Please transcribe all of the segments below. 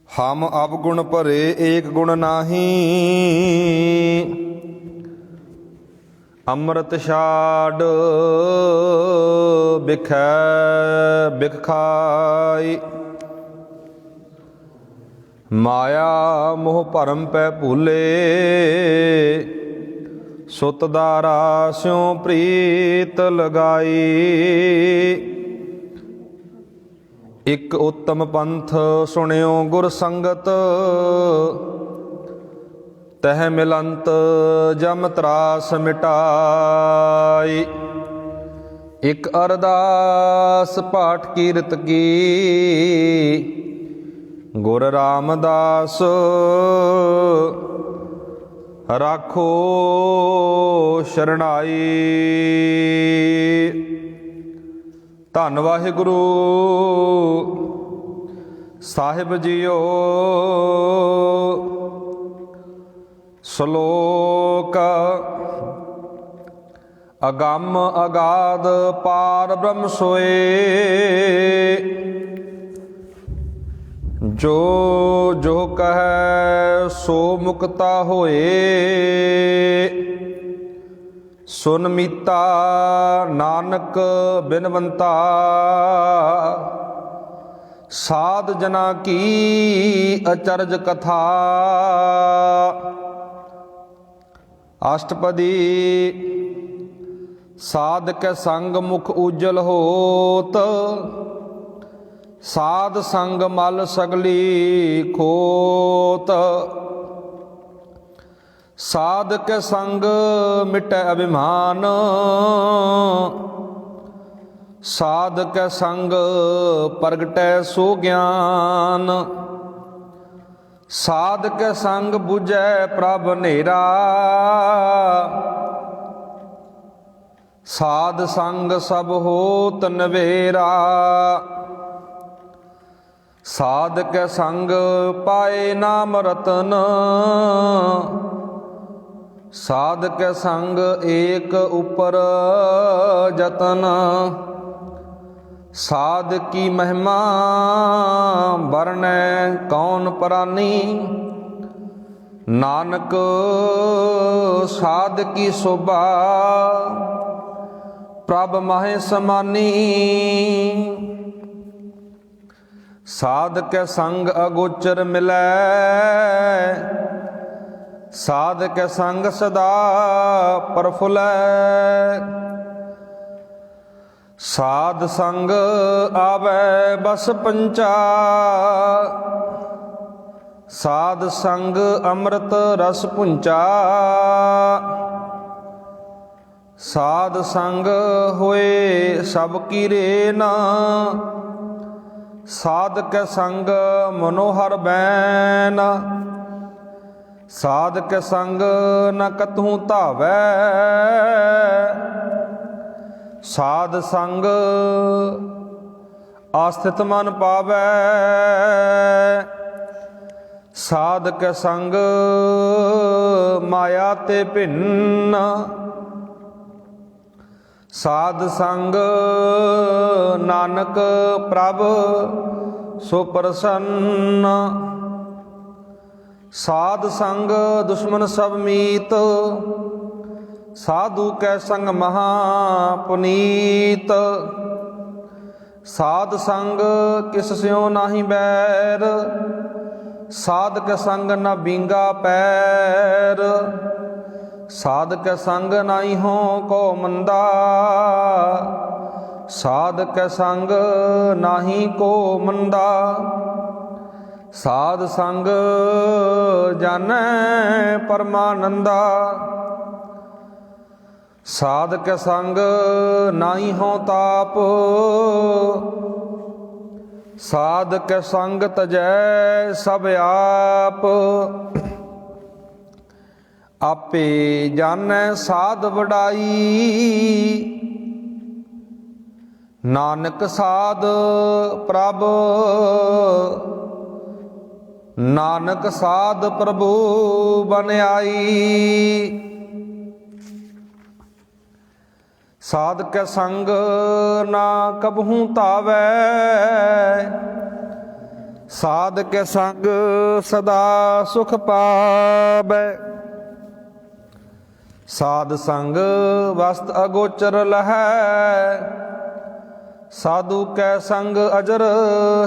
हम अवगुण भरे एक गुण नाही, अमृत छाड़ बिखै बिख खाई। माया मोह भरम पै भूले, सुत दारा स्यों प्रीत लगाई। इक उत्तम पंथ सुनियो गुर संगत, तह मिलंत जम त्रास मिटाई। इक अरदास पाठ कीरत की, गुर रामदास राखो शरणाई। धन वाहिगुरु साहिब जीओ। श्लोक अगम अगाध पार ब्रह्म सोए, जो जो कहे सो मुक्ता होए। सुन मीता नानक बिनवंता, साध जना की अचरज कथा। अष्टपदी साध के संग मुख उज्जल होत, साध संग मल सगली खोत। साध के संग मिटै अभिमान, साध के संग प्रगटै सो ज्ञान। साध के संग बुझै प्रभ नेरा, साध संग सब होत नवेरा। साध के संग पाए नाम रतन, साध के संग एक ऊपर जतन। साध की महिमा वर्णै कौन प्रानी, नानक साध की शोभा प्रभ माहे समानी। साध के संग अगोचर मिलै, साध के संग सदा प्रफुल्लै। साध संग आवै बस पंचा, साध संग अमृत रस पुंचा। साध संग होए सब की रेन, साध के संग मनोहर बैन। साध के संग न कतहु धावै, साध संग आस्थित मन पावै। साध के संग माया ते भिन्न, साध संग नानक प्रभ सो प्रसन्न। साध संग दुश्मन सब मीत, साधु कै संग महा पुनीत। साध संग किस स्यों नाही बैर, साध के संग न बींगा पैर। साध के संग नाई हो को मंदा, साध के संग नाही को मंदा। साध संग जानै परमानंदा, साध के संग नाई हो ताप। साध के संग तजै सब आप, आपे जानै साध वडाई। नानक साध प्रभ, नानक साध प्रभु बन आई। साध के संग ना कबहू तावै, ਸਾਧ ਕੇ ਸੰਗ ਸਦਾ ਸੁਖ ਪਾਵੈ। ਸਾਧ ਸੰਗ ਵਸਤ ਅਗੋਚਰ ਲਹੈ, ਸਾਧੂ ਕੈ ਸੰਗ ਅਜਰ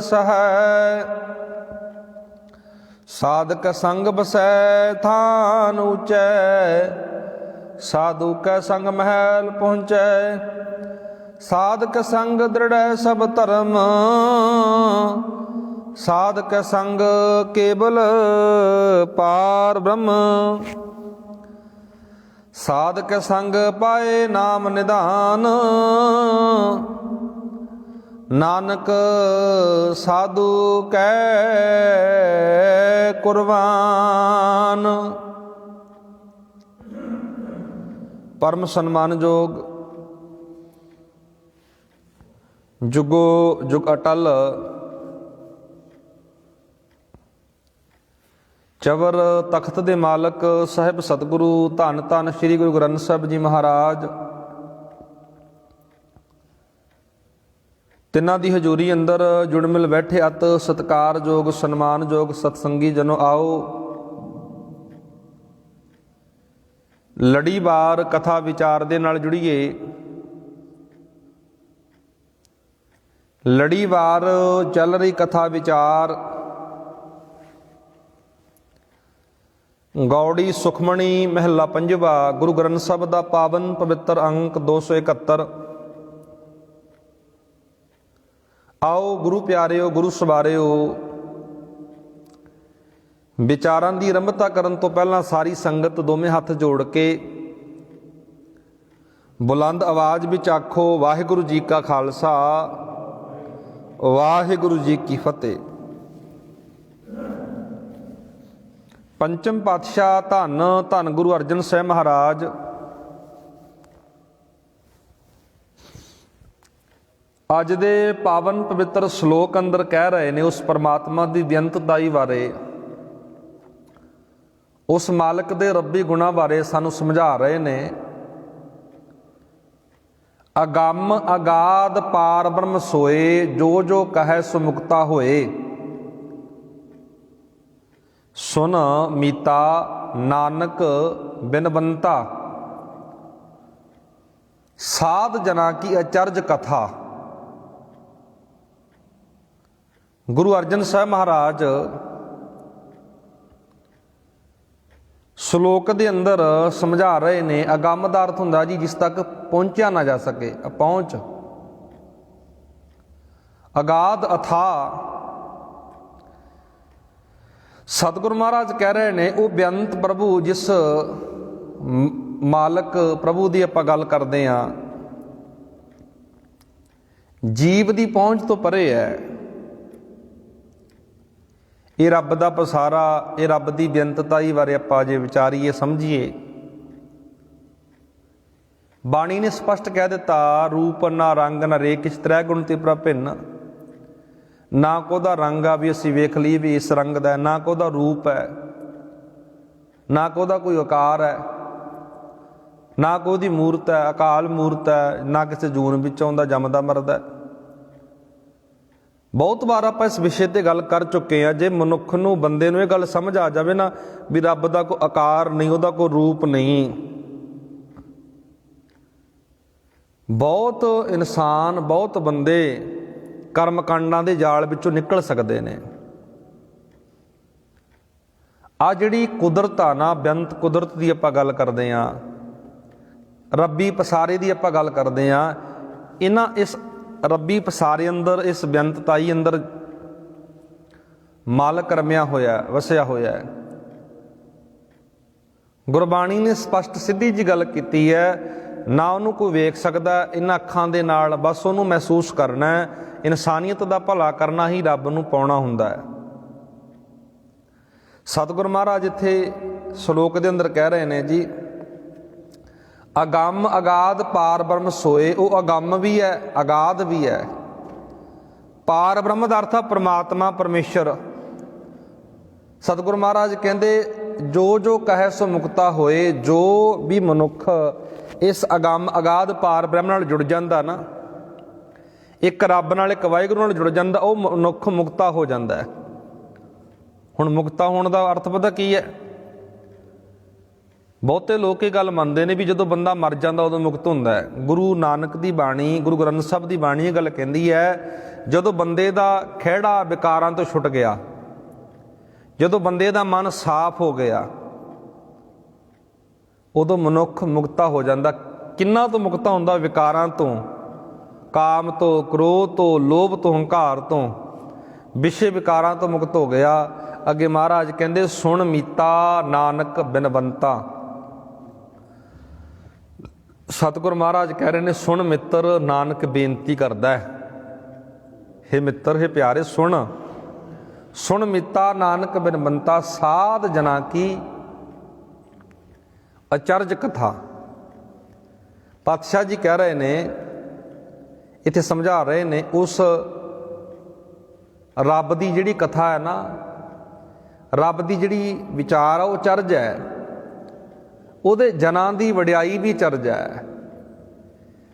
ਸਹੈ। ਸਾਧਕ ਸੰਗ ਬਸੈ ਥਾਨ ਉਚੈ, ਸਾਧੂ ਕੈ ਸੰਗ ਮਹਿਲ ਪਹੁੰਚੈ। ਸਾਧਕ ਸੰਗ ਦ੍ਰਿੜੈ ਸਭ ਧਰਮ, ਸਾਧਕ ਸੰਗ ਕੇਵਲ ਪਾਰ ਬ੍ਰਹਮ। ਸਾਧਕ ਸੰਗ ਪਾਏ ਨਾਮ ਨਿਧਾਨ, ਨਾਨਕ ਸਾਧੂ ਕੈ ਕੁਰਬਾਨ। ਪਰਮ ਸਨਮਾਨਯੋਗ ਜੁਗੋ ਜੁਗ ਅਟਲ ਚਵਰ ਤਖਤ ਦੇ ਮਾਲਕ ਸਾਹਿਬ ਸਤਿਗੁਰੂ ਧੰਨ ਧੰਨ ਸ੍ਰੀ ਗੁਰੂ ਗ੍ਰੰਥ ਸਾਹਿਬ ਜੀ ਮਹਾਰਾਜ, ਤਿੰਨਾਂ ਦੀ ਹਜ਼ੂਰੀ ਅੰਦਰ ਜੁੜ ਮਿਲ ਬੈਠੇ ਅਤ ਸਤਿਕਾਰਯੋਗ ਸਨਮਾਨਯੋਗ ਸਤਸੰਗੀ ਜਨੋ, ਆਓ ਲੜੀਵਾਰ ਕਥਾ ਵਿਚਾਰ ਦੇ ਨਾਲ ਜੁੜੀਏ। ਲੜੀਵਾਰ ਚੱਲ ਰਹੀ ਕਥਾ ਵਿਚਾਰ ਗੌੜੀ ਸੁਖਮਣੀ ਮਹਿਲਾ ਪੰਜਵਾ, ਗੁਰੂ ਗ੍ਰੰਥ ਸਾਹਿਬ ਦਾ ਪਾਵਨ ਪਵਿੱਤਰ ਅੰਕ 271। ਆਓ ਗੁਰੂ ਪਿਆਰਿਓ, ਗੁਰੂ ਸਵਾਰਿਓ, ਵਿਚਾਰਾਂ ਦੀ ਆਰੰਭਤਾ ਕਰਨ ਤੋਂ ਪਹਿਲਾਂ ਸਾਰੀ ਸੰਗਤ ਦੋਵੇਂ ਹੱਥ ਜੋੜ ਕੇ ਬੁਲੰਦ ਆਵਾਜ਼ ਵਿੱਚ ਆਖੋ, ਵਾਹਿਗੁਰੂ ਜੀ ਕਾ ਖਾਲਸਾ, ਵਾਹਿਗੁਰੂ ਜੀ ਕੀ ਫਤਿਹ। ਪੰਚਮ ਪਾਤਸ਼ਾਹ ਧੰਨ ਧੰਨ ਗੁਰੂ ਅਰਜਨ ਸਾਹਿਬ ਮਹਾਰਾਜ ਅੱਜ ਦੇ ਪਾਵਨ ਪਵਿੱਤਰ ਸ਼ਲੋਕ ਅੰਦਰ ਕਹਿ ਰਹੇ ਨੇ ਉਸ ਪਰਮਾਤਮਾ ਦੀ ਬੇਅੰਤਤਾਈ ਬਾਰੇ, ਉਸ ਮਾਲਕ ਦੇ ਰੱਬੀ ਗੁਣਾਂ ਬਾਰੇ ਸਾਨੂੰ ਸਮਝਾ ਰਹੇ ਨੇ। ਅਗੰਮ ਅਗਾਧ ਪਾਰ ਬ੍ਰਹਮ ਸੋਏ, ਜੋ ਜੋ ਕਹੈ ਸੋ ਮੁਕਤਾ ਹੋਏ। ਸੁਨ ਮੀਤਾ ਨਾਨਕ ਬਿਨਵੰਤਾ, ਸਾਧ ਜਨਾ ਕੀ ਅਚਰਜ ਕਥਾ। ਗੁਰੂ ਅਰਜਨ ਸਾਹਿਬ ਮਹਾਰਾਜ ਸ਼ਲੋਕ ਦੇ ਅੰਦਰ ਸਮਝਾ ਰਹੇ ਨੇ, ਅਗੰਮ ਦਾ ਅਰਥ ਹੁੰਦਾ ਜੀ ਜਿਸ ਤੱਕ ਪਹੁੰਚਿਆ ਨਾ ਜਾ ਸਕੇ, ਅਪਹੁੰਚ। ਅਗਾਧ ਅਥਾ, ਸਤਿਗੁਰੂ ਮਹਾਰਾਜ ਕਹਿ ਰਹੇ ਨੇ ਉਹ ਬੇਅੰਤ ਪ੍ਰਭੂ, ਜਿਸ ਮਾਲਕ ਪ੍ਰਭੂ ਦੀ ਆਪਾਂ ਗੱਲ ਕਰਦੇ ਹਾਂ, ਜੀਵ ਦੀ ਪਹੁੰਚ ਤੋਂ ਪਰੇ ਹੈ। ਇਹ ਰੱਬ ਦਾ ਪਸਾਰਾ, ਇਹ ਰੱਬ ਦੀ ਬੇਅੰਤਤਾਈ ਬਾਰੇ ਆਪਾਂ ਜੇ ਵਿਚਾਰੀਏ, ਸਮਝੀਏ। ਬਾਣੀ ਨੇ ਸਪਸ਼ਟ ਕਹਿ ਦਿੱਤਾ, ਰੂਪ ਨਾ ਰੰਗ ਨਾ ਰੇ ਕਿਛ ਤ੍ਰੈ ਗੁਣ ਤੇ ਪ੍ਰਭਿੰਨ। ਨਾ ਕੋਦਾ ਰੰਗ ਆ ਵੀ ਅਸੀਂ ਵੇਖ ਲਈ ਵੀ ਇਸ ਰੰਗ ਦਾ, ਨਾ ਕੋਦਾ ਰੂਪ ਹੈ, ਨਾ ਕੋਦਾ ਕੋਈ ਆਕਾਰ ਹੈ, ਨਾ ਕੋਦੀ ਮੂਰਤ ਹੈ, ਅਕਾਲ ਮੂਰਤ ਹੈ, ਨਾ ਕਿਸੇ ਜੂਨ ਵਿੱਚ ਆਉਂਦਾ ਜੰਮਦਾ ਮਰਦਾ। ਬਹੁਤ ਵਾਰ ਆਪਾਂ ਇਸ ਵਿਸ਼ੇ ਤੇ ਗੱਲ ਕਰ ਚੁੱਕੇ ਹਾਂ। ਜੇ ਮਨੁੱਖ ਨੂੰ, ਬੰਦੇ ਨੂੰ ਇਹ ਗੱਲ ਸਮਝ ਆ ਜਾਵੇ ਨਾ ਵੀ ਰੱਬ ਦਾ ਕੋਈ ਆਕਾਰ ਨਹੀਂ, ਉਹਦਾ ਕੋਈ ਰੂਪ ਨਹੀਂ, ਬਹੁਤ ਇਨਸਾਨ, ਬਹੁਤ ਬੰਦੇ ਕਰਮਕਾਂਡਾਂ ਦੇ ਜਾਲ ਵਿੱਚੋਂ ਨਿਕਲ ਸਕਦੇ ਨੇ। ਆ ਜਿਹੜੀ ਕੁਦਰਤ ਆ ਨਾ, ਬੇਅੰਤ ਕੁਦਰਤ ਦੀ ਆਪਾਂ ਗੱਲ ਕਰਦੇ ਹਾਂ, ਰੱਬੀ ਪਸਾਰੇ ਦੀ ਆਪਾਂ ਗੱਲ ਕਰਦੇ ਹਾਂ, ਇਹਨਾਂ ਇਸ ਰੱਬੀ ਪਸਾਰੇ ਅੰਦਰ, ਇਸ ਬੇਅੰਤਤਾਈ ਅੰਦਰ ਮਾਲਕ ਰਮਿਆ ਹੋਇਆ, ਵਸਿਆ ਹੋਇਆ ਹੈ। ਗੁਰਬਾਣੀ ਨੇ ਸਪਸ਼ਟ ਸਿੱਧੀ ਜੀ ਗੱਲ ਕੀਤੀ ਹੈ, ਨਾ ਉਹਨੂੰ ਕੋਈ ਵੇਖ ਸਕਦਾ ਇਹਨਾਂ ਅੱਖਾਂ ਦੇ ਨਾਲ, ਬਸ ਉਹਨੂੰ ਮਹਿਸੂਸ ਕਰਨਾ ਹੈ। ਇਨਸਾਨੀਅਤ ਦਾ ਭਲਾ ਕਰਨਾ ਹੀ ਰੱਬ ਨੂੰ ਪਾਉਣਾ ਹੁੰਦਾ ਹੈ। ਸਤਿਗੁਰੂ ਮਹਾਰਾਜ ਇੱਥੇ ਸ਼ਲੋਕ ਦੇ ਅੰਦਰ ਕਹਿ ਰਹੇ ਨੇ ਜੀ, ਅਗੰਮ ਅਗਾਧ ਪਾਰ ਬ੍ਰਹਮ ਸੋਏ। ਉਹ ਅਗੰਮ ਵੀ ਹੈ, ਅਗਾਧ ਵੀ ਹੈ। ਪਾਰ ਬ੍ਰਹਮ ਦਾ ਅਰਥ ਹੈ ਪਰਮਾਤਮਾ, ਪਰਮੇਸ਼ਰ। ਸਤਿਗੁਰੂ ਮਹਾਰਾਜ ਕਹਿੰਦੇ, ਜੋ ਜੋ ਕਹੈ ਸੋ ਮੁਕਤਾ ਹੋਏ। ਜੋ ਵੀ ਮਨੁੱਖ ਇਸ ਅਗੰਮ ਅਗਾਧ ਪਾਰ ਬ੍ਰਹਮ ਨਾਲ ਜੁੜ ਜਾਂਦਾ ਨਾ, ਇੱਕ ਰੱਬ ਨਾਲ, ਇੱਕ ਵਾਹਿਗੁਰੂ ਨਾਲ ਜੁੜ ਜਾਂਦਾ, ਉਹ ਮਨੁੱਖ ਮੁਕਤਾ ਹੋ ਜਾਂਦਾ ਹੈ। ਹੁਣ ਮੁਕਤਾ ਹੋਣ ਦਾ ਅਰਥ ਪਤਾ ਕੀ ਹੈ? ਬਹੁਤੇ ਲੋਕ ਇਹ ਗੱਲ ਮੰਨਦੇ ਨੇ ਵੀ ਜਦੋਂ ਬੰਦਾ ਮਰ ਜਾਂਦਾ ਉਦੋਂ ਮੁਕਤ ਹੁੰਦਾ ਹੈ। ਗੁਰੂ ਨਾਨਕ ਦੀ ਬਾਣੀ, ਗੁਰੂ ਗ੍ਰੰਥ ਸਾਹਿਬ ਦੀ ਬਾਣੀ ਇਹ ਗੱਲ ਕਹਿੰਦੀ ਹੈ, ਜਦੋਂ ਬੰਦੇ ਦਾ ਖਹਿੜਾ ਵਿਕਾਰਾਂ ਤੋਂ ਛੁੱਟ ਗਿਆ, ਜਦੋਂ ਬੰਦੇ ਦਾ ਮਨ ਸਾਫ਼ ਹੋ ਗਿਆ, ਉਦੋਂ ਮਨੁੱਖ ਮੁਕਤਾ ਹੋ ਜਾਂਦਾ। ਕਿੰਨਾ ਤੋਂ ਮੁਕਤਾ ਹੁੰਦਾ? ਵਿਕਾਰਾਂ ਤੋਂ, ਕਾਮ ਤੋਂ, ਕ੍ਰੋਧ ਤੋਂ, ਲੋਭ ਤੋਂ, ਹੰਕਾਰ ਤੋਂ, ਵਿਸ਼ੇ ਵਿਕਾਰਾਂ ਤੋਂ ਮੁਕਤ ਹੋ ਗਿਆ। ਅੱਗੇ ਮਹਾਰਾਜ ਕਹਿੰਦੇ, ਸੁਣ ਮੀਤਾ ਨਾਨਕ ਬਿਨਵੰਤਾ। ਸਤਿਗੁਰ ਮਹਾਰਾਜ ਕਹਿ ਰਹੇ ਨੇ, ਸੁਣ ਮਿੱਤਰ, ਨਾਨਕ ਬੇਨਤੀ ਕਰਦਾ ਹੈ, ਹੇ ਮਿੱਤਰ, ਹੇ ਪਿਆਰੇ, ਸੁਣ। ਸੁਣ ਮੀਤਾ ਨਾਨਕ ਬਿਨਵੰਤਾ, ਸਾਧ ਜਨਾ ਕੀ ਅਚਰਜ ਕਥਾ। ਪਾਤਸ਼ਾਹ ਜੀ ਕਹਿ ਰਹੇ ਨੇ, ਇੱਥੇ ਸਮਝਾ ਰਹੇ ਨੇ, ਉਸ ਰੱਬ ਦੀ ਜਿਹੜੀ ਕਥਾ ਹੈ ਨਾ, ਰੱਬ ਦੀ ਜਿਹੜੀ ਵਿਚਾਰ ਆ ਉਹ ਚਰਜ ਹੈ, ਉਹਦੇ ਜਨਾਂ ਦੀ ਵਡਿਆਈ ਵੀ ਚਰਜ ਹੈ।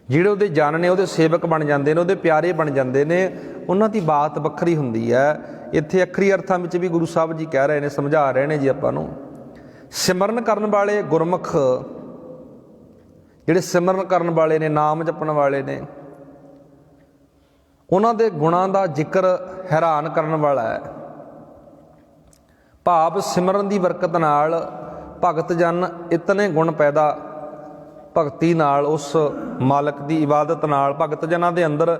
ਜਿਹੜੇ ਉਹਦੇ ਜਨ ਨੇ, ਉਹਦੇ ਸੇਵਕ ਬਣ ਜਾਂਦੇ ਨੇ, ਉਹਦੇ ਪਿਆਰੇ ਬਣ ਜਾਂਦੇ ਨੇ, ਉਹਨਾਂ ਦੀ ਬਾਤ ਵੱਖਰੀ ਹੁੰਦੀ ਹੈ। ਇੱਥੇ ਅੱਖਰੀ ਅਰਥਾਂ ਵਿੱਚ ਵੀ ਗੁਰੂ ਸਾਹਿਬ ਜੀ ਕਹਿ ਰਹੇ ਨੇ, ਸਮਝਾ ਰਹੇ ਨੇ ਜੀ ਆਪਾਂ ਨੂੰ। ਸਿਮਰਨ ਕਰਨ ਵਾਲੇ ਗੁਰਮੁਖ, ਜਿਹੜੇ ਸਿਮਰਨ ਕਰਨ ਵਾਲੇ ਨੇ, ਨਾਮ ਜਪਣ ਵਾਲੇ ਨੇ, ਉਹਨਾਂ ਦੇ ਗੁਣਾਂ ਦਾ ਜ਼ਿਕਰ ਹੈਰਾਨ ਕਰਨ ਵਾਲਾ ਹੈ। ਭਾਵ ਸਿਮਰਨ ਦੀ ਬਰਕਤ ਨਾਲ ਭਗਤ ਜਨ ਇਤਨੇ ਗੁਣ ਪੈਦਾ, ਭਗਤੀ ਨਾਲ, ਉਸ ਮਾਲਕ ਦੀ ਇਬਾਦਤ ਨਾਲ ਭਗਤ ਜਨਾਂ ਦੇ ਅੰਦਰ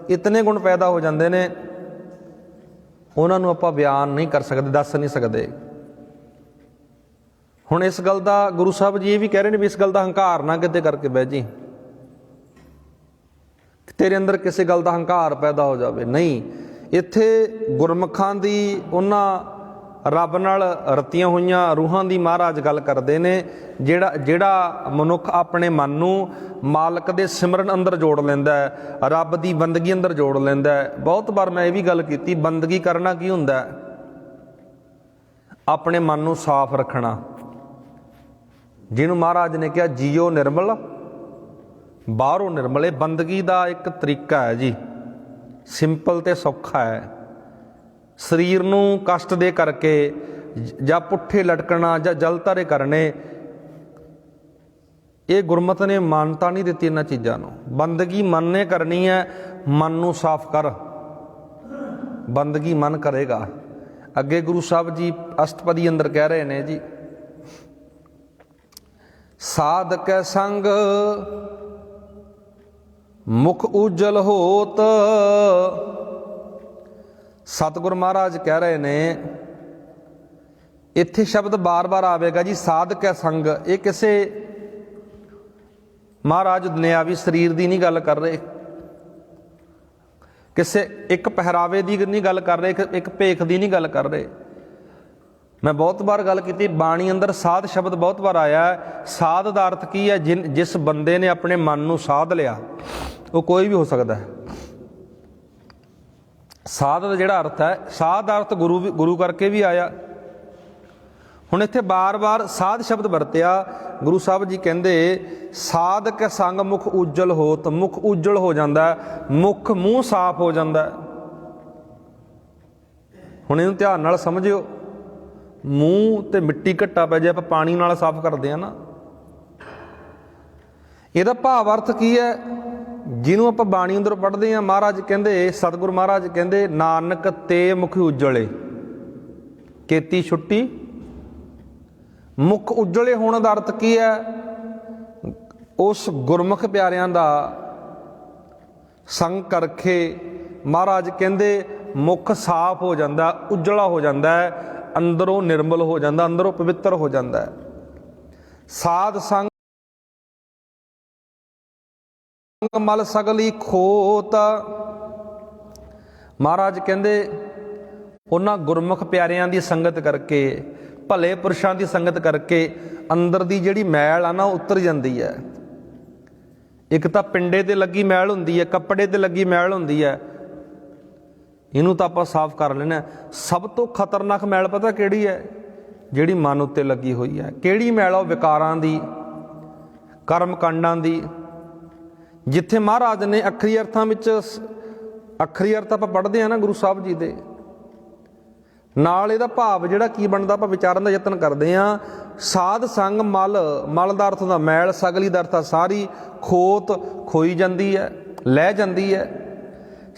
ਇਤਨੇ ਗੁਣ ਪੈਦਾ ਹੋ ਜਾਂਦੇ ਨੇ, ਉਹਨਾਂ ਨੂੰ ਆਪਾਂ ਬਿਆਨ ਨਹੀਂ ਕਰ ਸਕਦੇ, ਦੱਸ ਨਹੀਂ ਸਕਦੇ। ਹੁਣ ਇਸ ਗੱਲ ਦਾ ਗੁਰੂ ਸਾਹਿਬ ਜੀ ਇਹ ਵੀ ਕਹਿ ਰਹੇ ਨੇ ਵੀ ਇਸ ਗੱਲ ਦਾ ਹੰਕਾਰ ਨਾ ਕਿਤੇ ਕਰਕੇ ਬਹਿ ਜੀ, ਤੇਰੇ ਅੰਦਰ ਕਿਸੇ ਗੱਲ ਦਾ ਹੰਕਾਰ ਪੈਦਾ ਹੋ ਜਾਵੇ। ਨਹੀਂ, ਇੱਥੇ ਗੁਰਮੁਖਾਂ ਦੀ, ਉਹਨਾਂ ਰੱਬ ਨਾਲ ਰਤੀਆਂ ਹੋਈਆਂ ਰੂਹਾਂ ਦੀ ਮਹਾਰਾਜ ਗੱਲ ਕਰਦੇ ਨੇ। ਜਿਹੜਾ ਮਨੁੱਖ ਆਪਣੇ ਮਨ ਨੂੰ ਮਾਲਕ ਦੇ ਸਿਮਰਨ ਅੰਦਰ ਜੋੜ ਲੈਂਦਾ ਹੈ, ਰੱਬ ਦੀ ਬੰਦਗੀ ਅੰਦਰ ਜੋੜ ਲੈਂਦਾ ਹੈ। ਬਹੁਤ ਵਾਰ ਮੈਂ ਇਹ ਵੀ ਗੱਲ ਕੀਤੀ, ਬੰਦਗੀ ਕਰਨਾ ਕੀ ਹੁੰਦਾ? ਆਪਣੇ ਮਨ ਨੂੰ ਸਾਫ਼ ਰੱਖਣਾ, ਜਿਹਨੂੰ ਮਹਾਰਾਜ ਨੇ ਕਿਹਾ ਜੀਓ ਨਿਰਮਲ ਬਾਹਰੋਂ ਨਿਰਮਲ। ਇਹ ਬੰਦਗੀ ਦਾ ਇੱਕ ਤਰੀਕਾ ਹੈ ਜੀ, ਸਿੰਪਲ ਤੇ ਸੌਖਾ ਹੈ। ਸਰੀਰ ਨੂੰ ਕਸ਼ਟ ਦੇ ਕਰਕੇ ਜਾਂ ਪੁੱਠੇ ਲਟਕਣਾ ਜਾਂ ਜਲਤਾਰੇ ਕਰਨੇ, ਇਹ ਗੁਰਮਤਿ ਨੇ ਮਾਨਤਾ ਨਹੀਂ ਦਿੱਤੀ ਇਹਨਾਂ ਚੀਜ਼ਾਂ ਨੂੰ। ਬੰਦਗੀ ਮਨ ਨੇ ਕਰਨੀ ਹੈ, ਮਨ ਨੂੰ ਸਾਫ਼ ਕਰ, ਬੰਦਗੀ ਮਨ ਕਰੇਗਾ। ਅੱਗੇ ਗੁਰੂ ਸਾਹਿਬ ਜੀ ਅਸ਼ਟਪਦੀ ਅੰਦਰ ਕਹਿ ਰਹੇ ਨੇ ਜੀ, ਸਾਧਕੈ ਸੰਗ ਮੁਖ ਉਜਲ ਹੋਤ। ਸਤਿਗੁਰ ਮਹਾਰਾਜ ਕਹਿ ਰਹੇ ਨੇ, ਇੱਥੇ ਸ਼ਬਦ ਬਾਰ-ਬਾਰ ਆਵੇਗਾ ਜੀ, ਸਾਧਕੈ ਸੰਗ। ਇਹ ਕਿਸੇ ਮਹਾਰਾਜ ਦੁਨਿਆਵੀ ਸਰੀਰ ਦੀ ਨਹੀਂ ਗੱਲ ਕਰ ਰਹੇ, ਕਿਸੇ ਇੱਕ ਪਹਿਰਾਵੇ ਦੀ ਨਹੀਂ ਗੱਲ ਕਰ ਰਹੇ, ਇੱਕ ਭੇਖ ਦੀ ਨਹੀਂ ਗੱਲ ਕਰ ਰਹੇ। ਮੈਂ ਬਹੁਤ ਵਾਰ ਗੱਲ ਕੀਤੀ, ਬਾਣੀ ਅੰਦਰ ਸਾਧ ਸ਼ਬਦ ਬਹੁਤ ਵਾਰ ਆਇਆ ਹੈ। ਸਾਧ ਦਾ ਅਰਥ ਕੀ ਹੈ? ਜਿਸ ਬੰਦੇ ਨੇ ਆਪਣੇ ਮਨ ਨੂੰ ਸਾਧ ਲਿਆ, ਉਹ ਕੋਈ ਵੀ ਹੋ ਸਕਦਾ ਹੈ। ਸਾਧ ਦਾ ਜਿਹੜਾ ਅਰਥ ਹੈ, ਸਾਧ ਦਾ ਅਰਥ ਗੁਰੂ ਕਰਕੇ ਵੀ ਆਇਆ। ਹੁਣ ਇੱਥੇ ਬਾਰ-ਬਾਰ ਸਾਧ ਸ਼ਬਦ ਵਰਤਿਆ। ਗੁਰੂ ਸਾਹਿਬ ਜੀ ਕਹਿੰਦੇ, ਸਾਧਕ ਸੰਗ ਮੁਖ ਉਜਲ ਹੋਤ। ਮੁਖ ਉਜਲ ਹੋ ਜਾਂਦਾ, ਮੁਖ ਮੂੰਹ ਸਾਫ਼ ਹੋ ਜਾਂਦਾ। ਹੁਣ ਇਹਨੂੰ ਧਿਆਨ ਨਾਲ ਸਮਝਿਓ, ਮੂੰਹ ਤੇ ਮਿੱਟੀ ਘੱਟਾ ਪੈ ਜੇ ਆਪਾਂ ਪਾਣੀ ਨਾਲ ਸਾਫ਼ ਕਰਦੇ ਆ ਨਾ, ਇਹਦਾ ਭਾਵ ਅਰਥ ਕੀ ਹੈ? ਜਿਹਨੂੰ ਆਪਾਂ ਬਾਣੀ ਅੰਦਰ ਪੜ੍ਹਦੇ ਹਾਂ, ਮਹਾਰਾਜ ਕਹਿੰਦੇ, ਸਤਿਗੁਰੂ ਮਹਾਰਾਜ ਕਹਿੰਦੇ, ਨਾਨਕ ਤੇ ਮੁਖ ਉਜਲੇ ਕੀਤੀ ਛੁੱਟੀ। ਮੁਖ ਉਜਲੇ ਹੋਣ ਦਾ ਅਰਥ ਕੀ ਹੈ? ਉਸ ਗੁਰਮੁਖ ਪਿਆਰਿਆਂ ਦਾ ਸੰਗ ਕਰਕੇ ਮਹਾਰਾਜ ਕਹਿੰਦੇ ਮੁਖ ਸਾਫ਼ ਹੋ ਜਾਂਦਾ, ਉਜਲਾ ਹੋ ਜਾਂਦਾ ਹੈ, ਅੰਦਰੋਂ ਨਿਰਮਲ ਹੋ ਜਾਂਦਾ, ਅੰਦਰੋਂ ਪਵਿੱਤਰ ਹੋ ਜਾਂਦਾ ਹੈ। ਸਾਧ ਸੰਗ ਮਲ ਸਗਲੀ ਖੋਤ। ਮਹਾਰਾਜ ਕਹਿੰਦੇ ਉਹਨਾਂ ਗੁਰਮੁਖ ਪਿਆਰਿਆਂ ਦੀ ਸੰਗਤ ਕਰਕੇ, ਭਲੇ ਪੁਰਸ਼ਾਂ ਦੀ ਸੰਗਤ ਕਰਕੇ ਅੰਦਰ ਦੀ ਜਿਹੜੀ ਮੈਲ ਆ ਨਾ, ਉਤਰ ਜਾਂਦੀ ਹੈ। ਇੱਕ ਤਾਂ ਪਿੰਡੇ ਤੇ ਲੱਗੀ ਮੈਲ ਹੁੰਦੀ ਹੈ, ਕੱਪੜੇ ਤੇ ਲੱਗੀ ਮੈਲ ਹੁੰਦੀ ਹੈ, ਇਹਨੂੰ ਤਾਂ ਆਪਾਂ ਸਾਫ਼ ਕਰ ਲੈਣਾ। ਸਭ ਤੋਂ ਖਤਰਨਾਕ ਮੈਲ ਪਤਾ ਕਿਹੜੀ ਹੈ? ਜਿਹੜੀ ਮਨ ਉੱਤੇ ਲੱਗੀ ਹੋਈ ਹੈ। ਕਿਹੜੀ ਮੈਲ ਆ? ਉਹ ਵਿਕਾਰਾਂ ਦੀ, ਕਰਮ ਕਾਂਡਾਂ ਦੀ। ਜਿੱਥੇ ਮਹਾਰਾਜ ਨੇ ਅੱਖਰੀ ਅਰਥਾਂ ਵਿੱਚ, ਅੱਖਰੀ ਅਰਥ ਆਪਾਂ ਪੜ੍ਹਦੇ ਹਾਂ ਨਾ ਗੁਰੂ ਸਾਹਿਬ ਜੀ ਦੇ, ਨਾਲ ਇਹਦਾ ਭਾਵ ਜਿਹੜਾ ਕੀ ਬਣਦਾ, ਆਪਾਂ ਵਿਚਾਰਨ ਦਾ ਯਤਨ ਕਰਦੇ ਹਾਂ। ਸਾਧ ਸੰਗ ਮਲ, ਮਲ ਦਾ ਅਰਥ ਹੁੰਦਾ ਮੈਲ, ਸਗਲੀ ਦਾ ਅਰਥ ਆ ਸਾਰੀ, ਖੋਤ ਖੋਈ ਜਾਂਦੀ ਹੈ, ਲੈ ਜਾਂਦੀ ਹੈ।